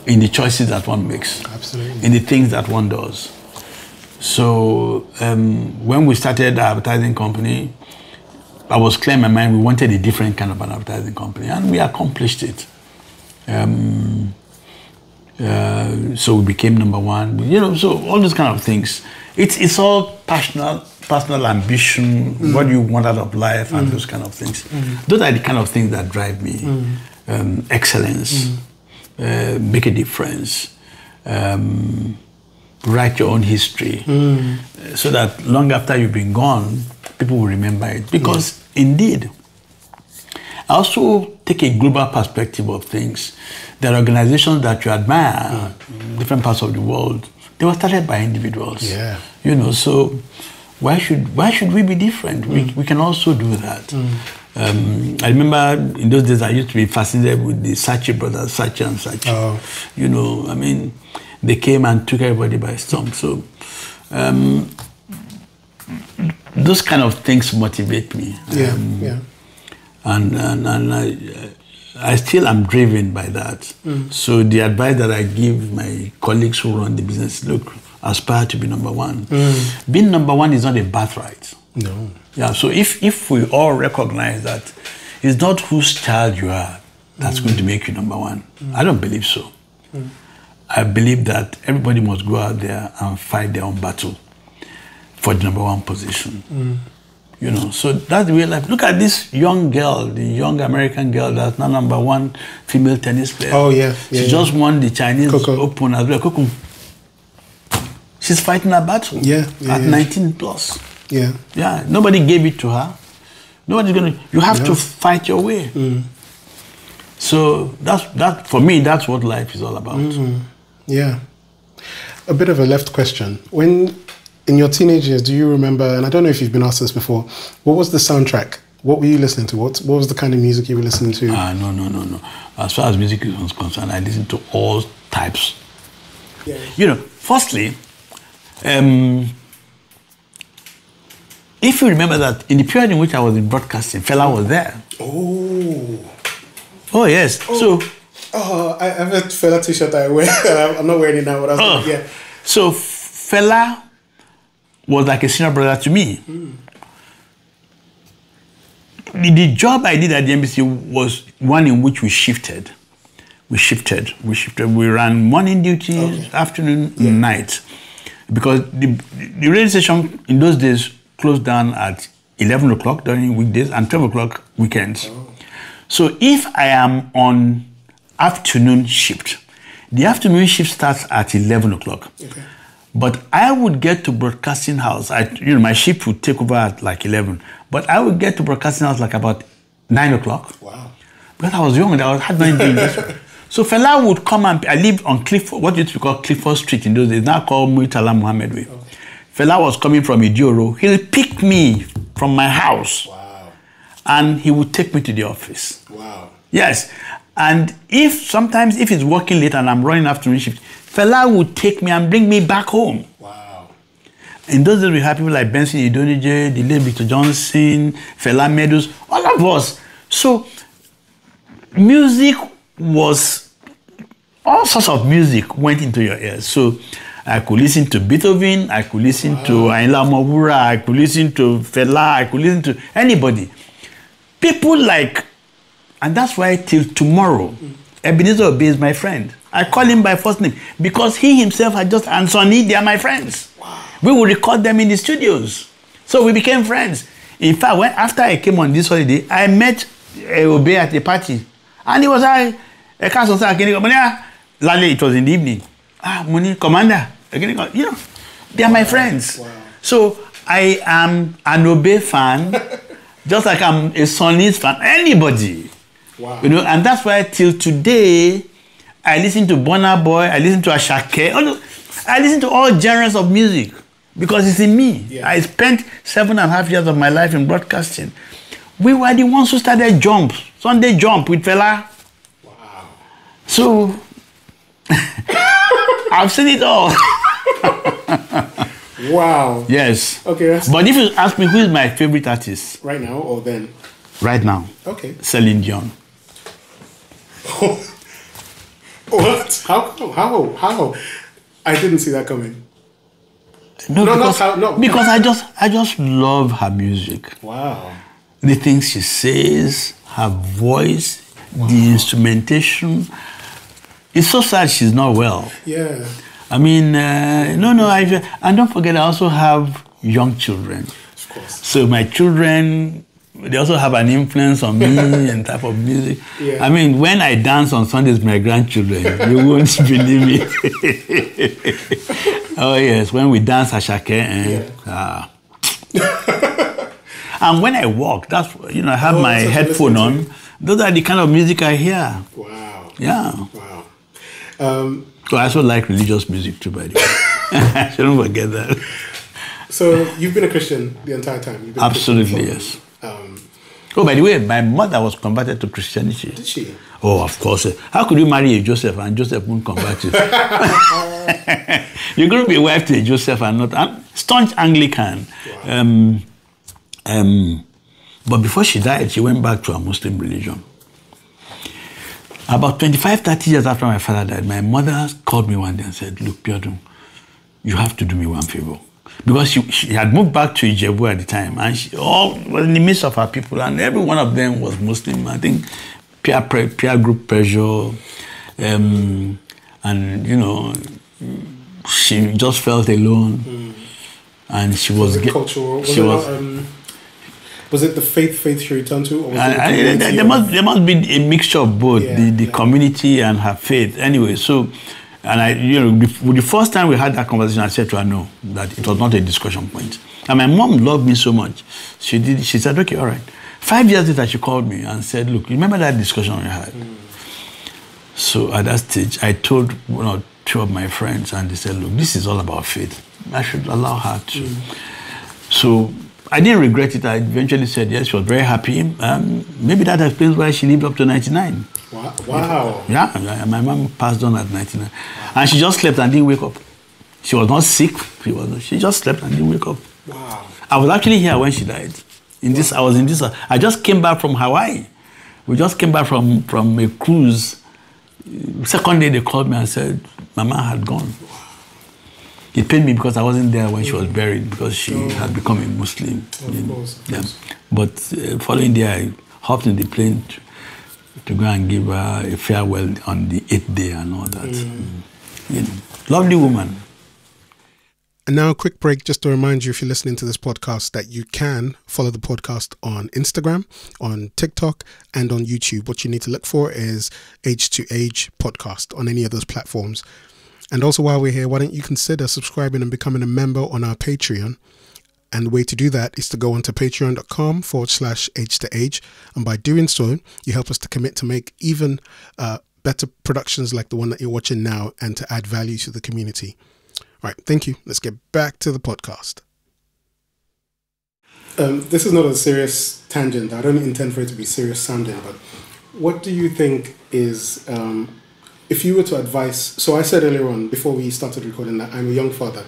Speaker 2: in the choices that one makes,
Speaker 1: absolutely,
Speaker 2: in the things that one does. So when we started the advertising company, I was clear in my mind we wanted a different kind of an advertising company, and we accomplished it. So we became number one. So all those kind of things. It's all personal ambition, what you want out of life, and those kind of things. Those are the kind of things that drive me. Excellence, make a difference, write your own history, so that long after you've been gone, people will remember it. Because indeed, I also take a global perspective of things. There are organizations that you admire, different parts of the world. They were started by individuals. So why should we be different? We can also do that. I remember in those days I used to be fascinated with the Saatchi brothers, Saatchi and Saatchi. They came and took everybody by storm. So those kind of things motivate me. And I still am driven by that. So the advice that I give my colleagues who run the business, look, aspire to be number one. Being number one is not a birthright.
Speaker 1: No.
Speaker 2: Yeah. So if we all recognize that it's not whose child you are that's going to make you number one, I don't believe so. I believe that everybody must go out there and fight their own battle for the number one position. So that's the way life. Look at this young girl, the young American girl that's now number one female tennis player.
Speaker 1: Oh, yeah.
Speaker 2: She just won the Chinese Open as well. she's fighting a battle. At 19 plus. Yeah. Nobody gave it to her. Nobody's gonna. You have to fight your way. So that for me, that's what life is all about.
Speaker 1: Yeah. A bit of a left question. When in your teenage years, do you remember? And I don't know if you've been asked this before. What was the soundtrack? What were you listening to? What was the kind of music you were listening to?
Speaker 2: No. As far as music is concerned, I listen to all types.
Speaker 1: Yeah.
Speaker 2: You know, firstly, if you remember that in the period in which I was in broadcasting, Fela was there. Oh yes.
Speaker 1: I have a Fela t-shirt that I wear. I'm not wearing it now, but
Speaker 2: So Fela was like a senior brother to me. The job I did at the NBC was one in which we shifted. We ran morning duties, afternoon, night. Because the radio station in those days closed down at 11 o'clock during weekdays and 12 o'clock weekends. So if I am on afternoon shift, the afternoon shift starts at 11 o'clock. But I would get to broadcasting house. My shift would take over at like 11. But I would get to broadcasting house like about 9 o'clock.
Speaker 1: Wow.
Speaker 2: Because I was young, I had nothing to do. So Fela would come and I lived on what used to be called Clifford Street in those days, now called Muitala Muhammad Way. Fela was coming from Idioro. He'll pick me from my house.
Speaker 1: Wow.
Speaker 2: And he would take me to the office.
Speaker 1: Wow.
Speaker 2: Yes. And sometimes if it's working late and I'm running afternoon shift, Fela would take me and bring me back home.
Speaker 1: Wow.
Speaker 2: In those days, we had people like Benson Idonije, the late Victor Johnson, Fela Meadows, all of us. So music was, all sorts of music went into your ears. So I could listen to Beethoven, I could listen to Ayinla Omowura, I could listen to Fela, I could listen to anybody. People like, and that's why till tomorrow, Ebenezer Obey is my friend. I call him by first name because he himself had just, and Sonny, they are my friends. Wow. We would record them in the studios. So we became friends. In fact, after I came on this holiday, I met Obey at a party. And he was it was in the evening. Muni, Commander. You know, they are my friends.
Speaker 1: Wow.
Speaker 2: So I am an Obey fan, just like I'm a Sonny's fan. Anybody.
Speaker 1: Wow.
Speaker 2: You know, and that's why till today, I listen to Burna Boy, I listen to Ashake, I listen to all genres of music because it's in me. Yeah. I spent 7.5 years of my life in broadcasting. We were the ones who started Sunday Jump with Fela.
Speaker 1: Wow.
Speaker 2: So, I've seen it all.
Speaker 1: Wow.
Speaker 2: Yes.
Speaker 1: Okay.
Speaker 2: But if you ask me who is my favorite artist?
Speaker 1: Right now or then?
Speaker 2: Right now.
Speaker 1: Okay.
Speaker 2: Celine Dion.
Speaker 1: What? How? I didn't see that coming.
Speaker 2: Because I just love her music.
Speaker 1: Wow.
Speaker 2: The things she says, her voice, the instrumentation. It's so sad she's not well.
Speaker 1: Yeah.
Speaker 2: I mean, and don't forget, I also have young children.
Speaker 1: Of course.
Speaker 2: So my children, they also have an influence on me and type of music.
Speaker 1: Yeah.
Speaker 2: I mean, when I dance on Sundays with my grandchildren, you won't believe it. Oh yes, when we dance Ashake, and when I walk, that's I have my headphone on. Those are the kind of music I hear.
Speaker 1: Wow.
Speaker 2: Yeah.
Speaker 1: Wow.
Speaker 2: So I also like religious music too, by the way. I shouldn't forget that.
Speaker 1: So you've been a Christian the entire time?
Speaker 2: Absolutely, yes. By the way, my mother was converted to Christianity.
Speaker 1: Did she?
Speaker 2: Oh, of course. How could you marry a Joseph and Joseph won't convert you? You're going to be a wife to a Joseph and not staunch Anglican. Wow. But before she died, she went back to her Muslim religion. About 25, 30 years after my father died, my mother called me one day and said, "Look, Biodun, you have to do me one favor." Because she had moved back to Ijebu at the time, and she all was in the midst of her people, and every one of them was Muslim. I think peer group pressure, and she just felt alone, and she was
Speaker 1: cultural. Was it the faith she returned to? Or was
Speaker 2: there must be a mixture of both, the community and her faith. Anyway, so And the first time we had that conversation, I said to her, no, that it was not a discussion point. And my mom loved me so much. She said, okay, all right. 5 years later, she called me and said, look, remember that discussion we had? So at that stage, I told one or two of my friends, and they said, look, this is all about faith. I should allow her to. So I didn't regret it. I eventually said yes. She was very happy. Maybe that explains why she lived up to 99.
Speaker 1: Wow.
Speaker 2: Yeah, my mom passed on at 99. Wow. And she just slept and didn't wake up. She was not sick. She just slept and didn't wake up.
Speaker 1: Wow.
Speaker 2: I was actually here when she died. I just came back from Hawaii. We just came back from a cruise. Second day they called me and said, Mama had gone. It pained me because I wasn't there when she was buried, because she had become a Muslim.
Speaker 1: Of course.
Speaker 2: Yeah. But following day, I hopped in the plane to go and give her a farewell on the 8th day and all that. Lovely woman.
Speaker 1: And now a quick break just to remind you, if you're listening to this podcast, that you can follow the podcast on Instagram, on TikTok, and on YouTube. What you need to look for is Age to Age Podcast on any of those platforms. And also, while we're here, why don't you consider subscribing and becoming a member on our Patreon? And the way to do that is to go onto patreon.com/age to age. And by doing so, you help us to commit to make even better productions like the one that you're watching now, and to add value to the community. All right, thank you. Let's get back to the podcast. This is not a serious tangent. I don't intend for it to be serious sounding, but what do you think is, if you were to advise, so I said earlier on, before we started recording, that I'm a young father,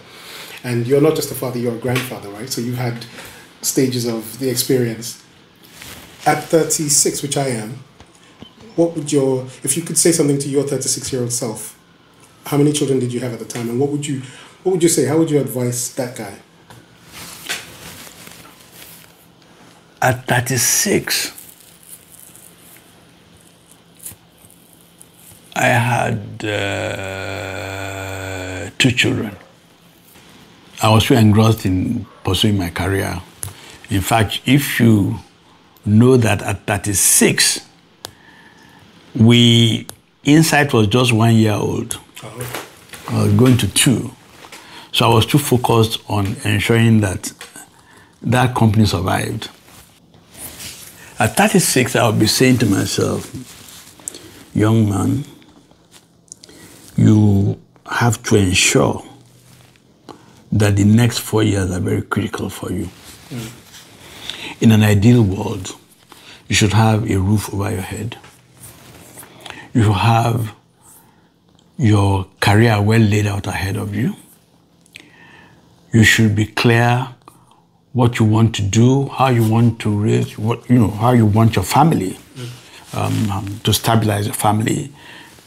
Speaker 1: and you're not just a father, you're a grandfather, right? So you've had stages of the experience. At 36, which I am, what would if you could say something to your 36-year-old self, how many children did you have at the time, and what would you say? How would you advise that guy?
Speaker 2: At 36, I had 2 children. I was so engrossed in pursuing my career. In fact, if you know that at 36, Insight was just 1 year old. I was going to 2. So I was too focused on ensuring that that company survived. At 36, I would be saying to myself, young man, you have to ensure that the next 4 years are very critical for you. In an ideal world, you should have a roof over your head. You should have your career well laid out ahead of you. You should be clear what you want to do, how you want to raise, how you want your family to stabilize your family,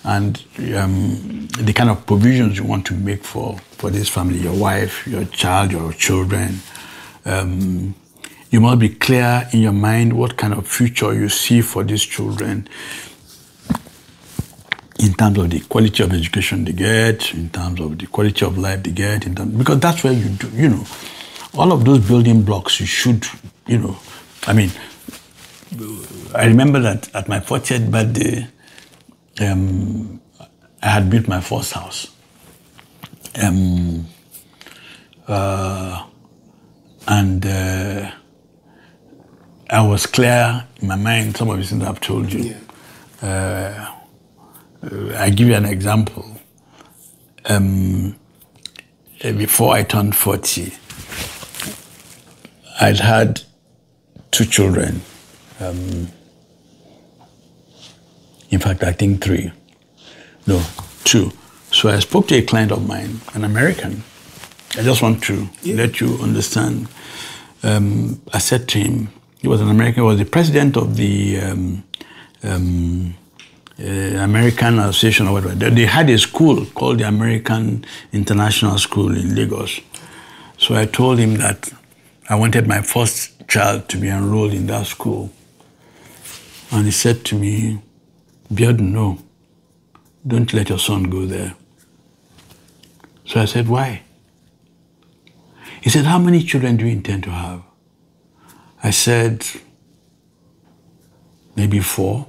Speaker 2: and the kind of provisions you want to make for this family, your wife, your child, your children. You must be clear in your mind what kind of future you see for these children, in terms of the quality of education they get, in terms of the quality of life they get, because that's where you do, all of those building blocks you should, I mean, I remember that at my 40th birthday, I had built my first house. I was clear in my mind, some of the things I've told you. Yeah. I give you an example. Before I turned 40, I'd had 2 children. In fact, I think 3. No, 2. So I spoke to a client of mine, an American. I just want to let you understand. I said to him, he was an American, he was the president of the American Association or whatever. They had a school called the American International School in Lagos. So I told him that I wanted my first child to be enrolled in that school. And he said to me, Biodun, no, don't let your son go there. So I said, why? He said, how many children do you intend to have? I said, maybe 4.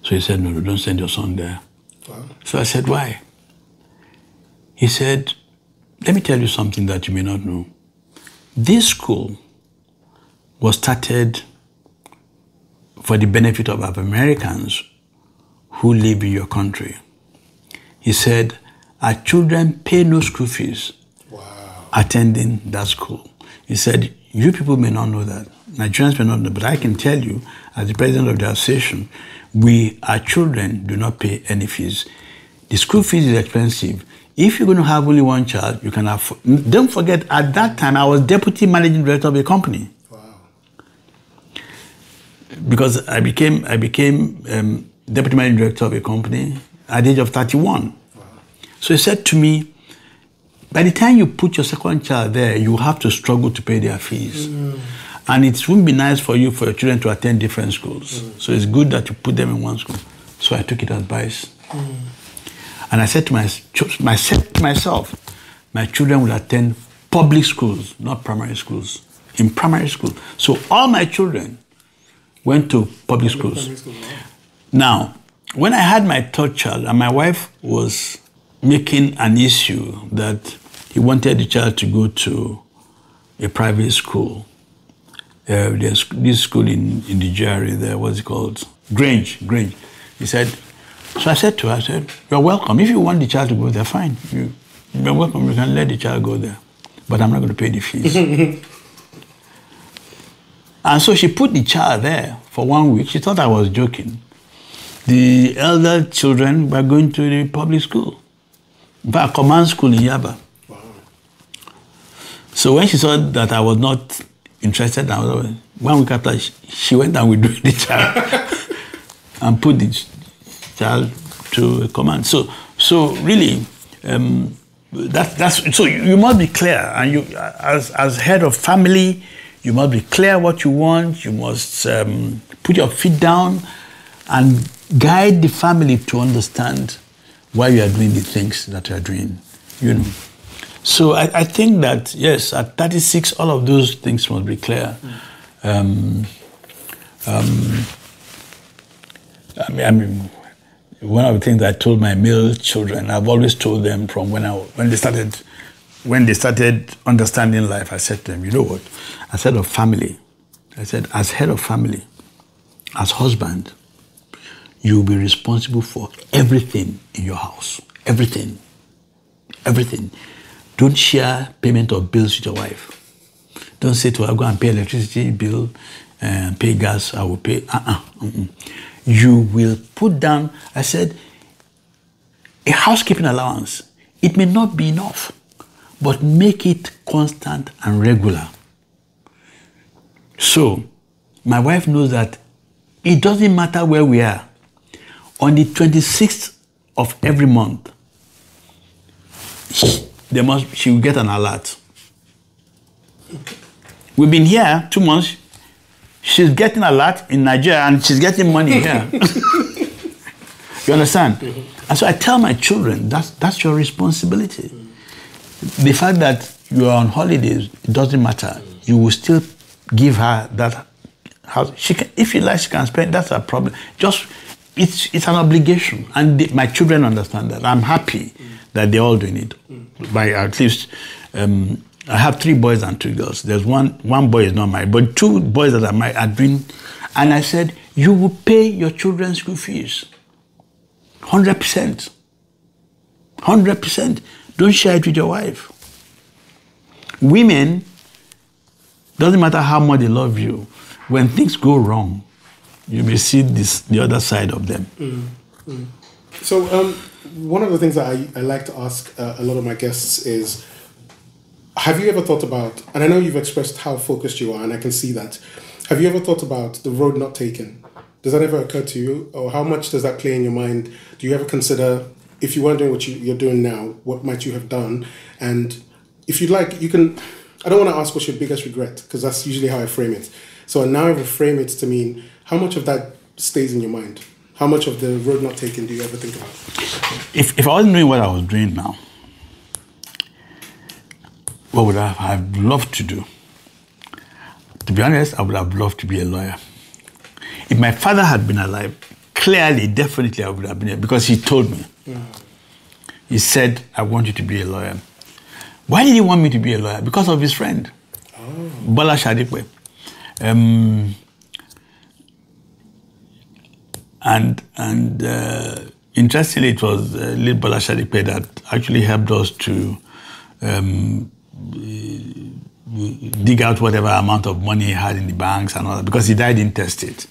Speaker 2: So he said, no, don't send your son there.
Speaker 1: Wow.
Speaker 2: So I said, why? He said, let me tell you something that you may not know. This school was started for the benefit of Americans who live in your country. He said, our children pay no school fees attending that school. He said, you people may not know that. Nigerians may not know, but I can tell you, as the president of the association, our children do not pay any fees. The school fees is expensive. If you're going to have only one child, you can have. Don't forget, at that time, I was deputy managing director of a company.
Speaker 1: Wow.
Speaker 2: Because I became deputy managing director of a company at the age of 31.
Speaker 1: Wow.
Speaker 2: So he said to me, by the time you put your second child there, you have to struggle to pay their fees. And it wouldn't be nice for your children to attend different schools. So it's good that you put them in one school. So I took it as advice. And I said to myself, my children will attend public schools, not primary schools. In primary school. So all my children went to public schools. Now, when I had my third child, and my wife was making an issue that he wanted the child to go to a private school. There's this school in the GRA there, what's it called? Grange. He said, so I said to her, you're welcome. If you want the child to go there, fine. You're welcome, you can let the child go there. But I'm not going to pay the fees. And so she put the child there for 1 week. She thought I was joking. The elder children were going to the public school. In fact, command school in Yaba.
Speaker 1: Wow.
Speaker 2: So when she saw that I was not interested, 1 week after, she went and withdrew the child and put the child to a command. So really, that's so you must be clear, and you as head of family, you must be clear what you want. You must put your feet down and guide the family to understand why you are doing the things that you are doing, So I think that, yes, at 36, all of those things must be clear. I mean, one of the things I told my male children, I've always told them from when they started understanding life, I said to them, you know what? As head of family, as head of family, as husband, you will be responsible for everything in your house. Everything. Don't share payment of bills with your wife. Don't say to her, go and pay electricity bill, pay gas, I will pay. You will put down, I said, a housekeeping allowance. It may not be enough, but make it constant and regular. So, my wife knows that it doesn't matter where we are. On the 26th of every month, she will get an alert. We've been here 2 months. She's getting an alert in Nigeria and she's getting money here. You understand? And so I tell my children, that's your responsibility. The fact that you are on holidays, it doesn't matter. You will still give her that house. If she likes, she can spend. That's a problem. It's an obligation, and my children understand that. I'm happy that they're all doing it. By at least, I have 3 boys and 2 girls. There's one boy is not married, but 2 boys that are married are doing. And I said, you will pay your children's school fees, 100%. 100%. Don't share it with your wife. Women, doesn't matter how much they love you, when things go wrong, you may see the other side of them.
Speaker 1: So one of the things that I like to ask a lot of my guests is, have you ever thought about, and I know you've expressed how focused you are, and I can see that, have you ever thought about the road not taken? Does that ever occur to you? Or how much does that play in your mind? Do you ever consider, if you weren't doing what you're doing now, what might you have done? And if you'd like, you can, I don't want to ask what's your biggest regret, because that's usually how I frame it. So now I will frame it to mean, how much of that stays in your mind? How much of the road not taken do you ever think about?
Speaker 2: If I wasn't doing what I was doing now, what would I have loved to do? To be honest, I would have loved to be a lawyer. If my father had been alive, clearly, definitely I would have been, because he told me, He said, I want you to be a lawyer. Why did he want me to be a lawyer? Because of his friend, Bola Shadipe. Interestingly, it was little Bola Shadipe that actually helped us to dig out whatever amount of money he had in the banks and all that, because he died intestate.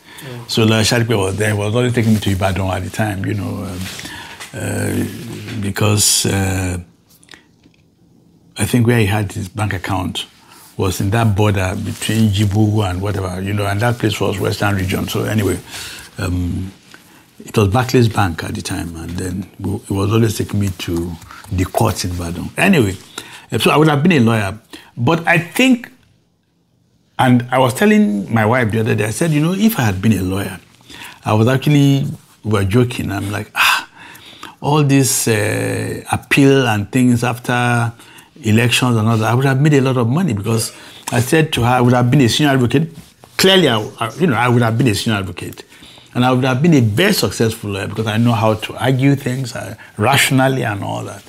Speaker 2: So Shadipe was there. He was always taking me to Ibadan at the time, you know, because I think where he had his bank account was in that border between Djibouti and whatever, you know, and that place was Western region. So anyway, it was Barclays Bank at the time, and then it was always taking me to the courts in Ibadan. Anyway, so I would have been a lawyer, but I think, and I was telling my wife the other day, I said, you know, if I had been a lawyer, we were joking, I'm like, all this appeal and things after elections and all that, I would have made a lot of money, because I said to her, I would have been a senior advocate. Clearly, I would have been a senior advocate. And I would have been a very successful lawyer, because I know how to argue things rationally and all that.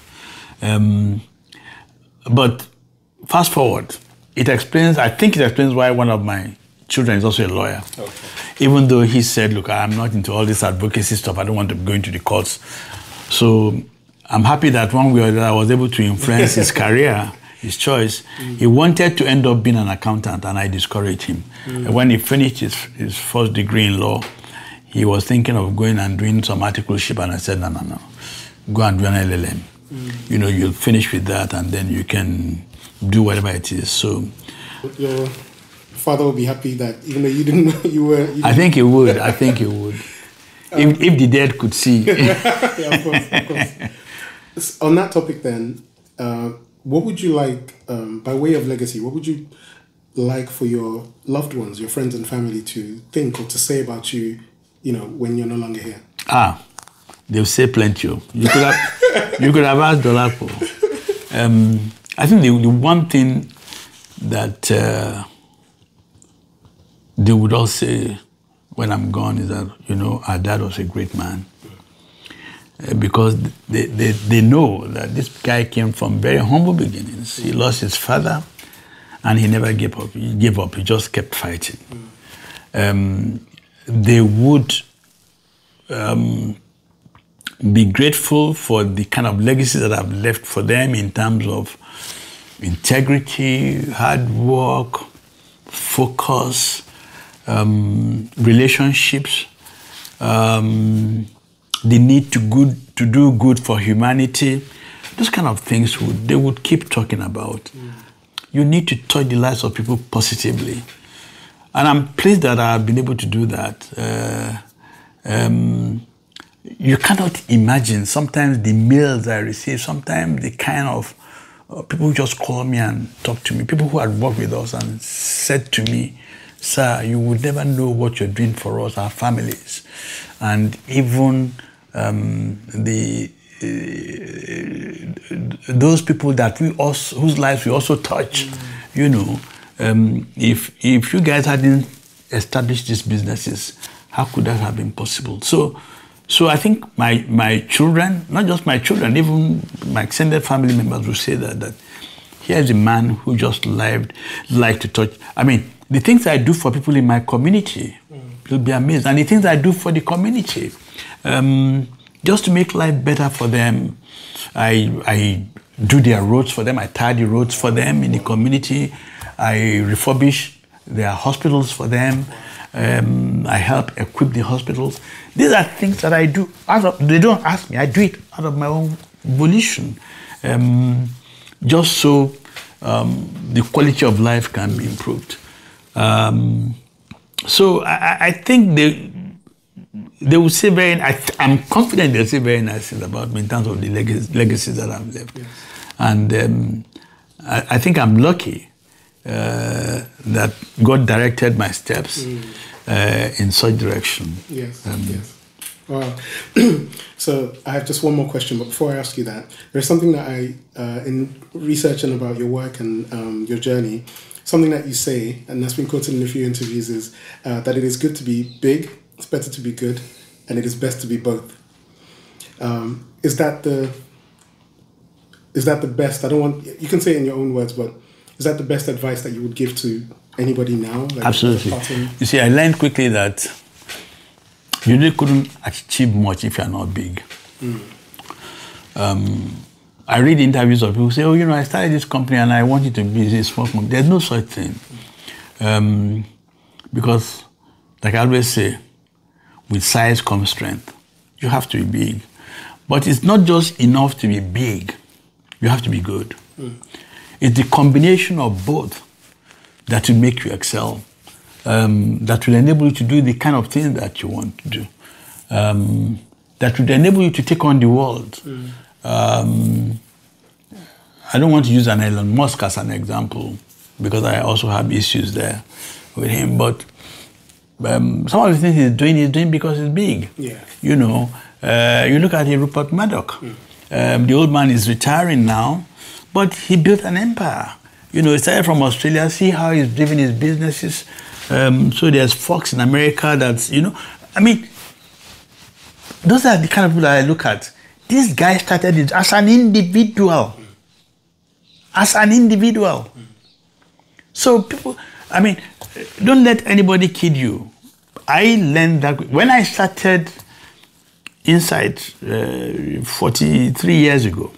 Speaker 2: But fast forward, I think it explains why one of my children is also a lawyer. Okay. Even though he said, look, I'm not into all this advocacy stuff, I don't want to go into the courts. So I'm happy that one way or the other I was able to influence his career, his choice. He wanted to end up being an accountant, and I discouraged him. And when he finished his first degree in law, he was thinking of going and doing some articleship, and I said, no. Go and do an LLM. You know, you'll finish with that, and then you can do whatever it is. So
Speaker 1: your father will be happy that even though you didn't know you were...
Speaker 2: I think he would. If the dead could see.
Speaker 1: Yeah, of course. On that topic then, what would you like, by way of legacy, what would you like for your loved ones, your friends and family to think or to say about you, you know, when you're no longer here?
Speaker 2: They'll say plenty. You could have asked Dolapo. I think the one thing that they would all say when I'm gone is that, you know, our dad was a great man. Because they know that this guy came from very humble beginnings. He lost his father, and he never gave up. He just kept fighting. They would be grateful for the kind of legacy that I've left for them in terms of integrity, hard work, focus, relationships, the need to do good for humanity. Those kind of things they would keep talking about. You need to touch the lives of people positively. And I'm pleased that I've been able to do that. You cannot imagine sometimes the mails I receive, sometimes the kind of people who just call me and talk to me, people who had worked with us and said to me, sir, you would never know what you're doing for us, our families. And even those people that whose lives we also touch, you know, if you guys hadn't established these businesses, how could that have been possible? So I think my children, not just my children, even my extended family members will say that here's a man who just liked to touch. I mean, the things I do for people in my community, you'll be amazed. And the things I do for the community, just to make life better for them. I do their roads for them. I tidy roads for them in the community. I refurbish their hospitals for them. I help equip the hospitals. These are things that I do. They don't ask me. I do it out of my own volition. Just so the quality of life can be improved. So I think they will say I'm confident they'll say very nice things about me in terms of the legacies that I've left. Yes. And I think I'm lucky that God directed my steps in such direction.
Speaker 1: Yes, yes. Wow. So I have just one more question, but before I ask you that, there's something that in researching about your work and your journey, something that you say, and that's been quoted in a few interviews, is that it is good to be big, it's better to be good, and it is best to be both. Is that the best? I don't want, you can say it in your own words, but is that the best advice that you would give to anybody now? Like,
Speaker 2: absolutely. You see, I learned quickly that you really couldn't achieve much if you're not big. I read interviews of people who say, oh, I started this company and I want it to be a small company. There's no such thing. Because, like I always say, with size comes strength. You have to be big. But it's not just enough to be big. You have to be good. It's the combination of both that will make you excel, that will enable you to do the kind of things that you want to do, that will enable you to take on the world. I don't want to use an Elon Musk as an example because I also have issues there with him, but some of the things he's doing because he's big. Yeah. You look at Rupert Murdoch. The old man is retiring now, but he built an empire. He started from Australia, see how he's driven his businesses. So there's Fox in America that's, those are the kind of people that I look at. This guy started it as an individual. So people, don't let anybody kid you. I learned that when I started Insight 43 years ago,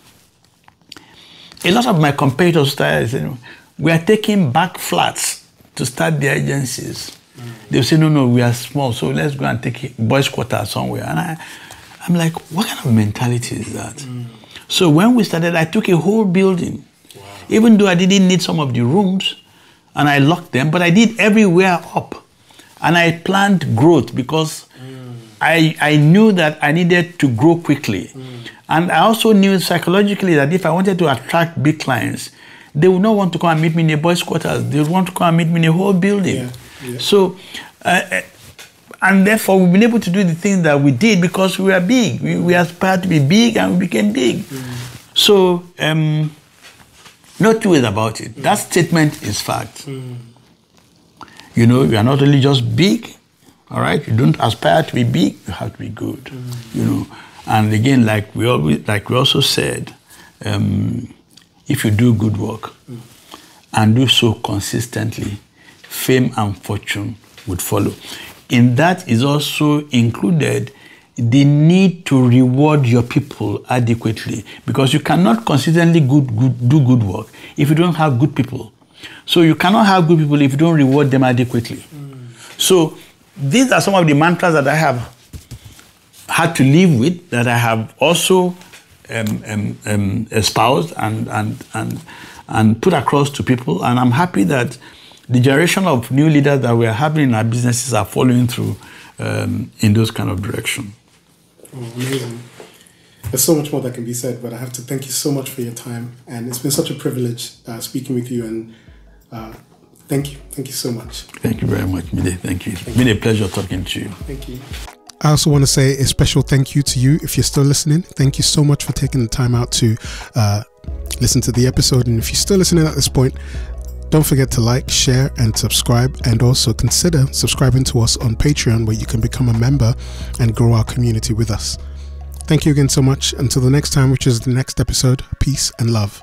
Speaker 2: a lot of my competitors started saying, we are taking back flats to start the agencies. They'll say, no, we are small, so let's go and take a boys' quarter somewhere. And I'm like, what kind of mentality is that? So when we started, I took a whole building. Wow. Even though I didn't need some of the rooms, and I locked them, but I did everywhere up. And I planned growth because I knew that I needed to grow quickly. And I also knew psychologically that if I wanted to attract big clients, they would not want to come and meet me in a boys' quarters. They would want to come and meet me in a whole building. Yeah. So, and therefore we've been able to do the things that we did because we were big. We aspired to be big and we became big. So, no two ways about it. That statement is fact. You are not only just big, all right? You don't aspire to be big, you have to be good, And again, like we also said, if you do good work and do so consistently, fame and fortune would follow. In that is also included the need to reward your people adequately, because you cannot consistently do good work if you don't have good people. So you cannot have good people if you don't reward them adequately. So these are some of the mantras that I have had to live with, that I have also espoused and put across to people. And I'm happy that the generation of new leaders that we are having in our businesses are following through in those kind of direction.
Speaker 1: Oh, amazing. There's so much more that can be said, but I have to thank you so much for your time. And it's been such a privilege speaking with you. And thank you. Thank you so much.
Speaker 2: Thank you very much, Mide. Thank you. It's been a pleasure talking to you.
Speaker 1: Thank you. I also want to say a special thank you to you if you're still listening. Thank you so much for taking the time out to listen to the episode. And if you're still listening at this point, don't forget to like, share, and subscribe, and also consider subscribing to us on Patreon, where you can become a member and grow our community with us. Thank you again so much. Until the next time, which is the next episode, peace and love.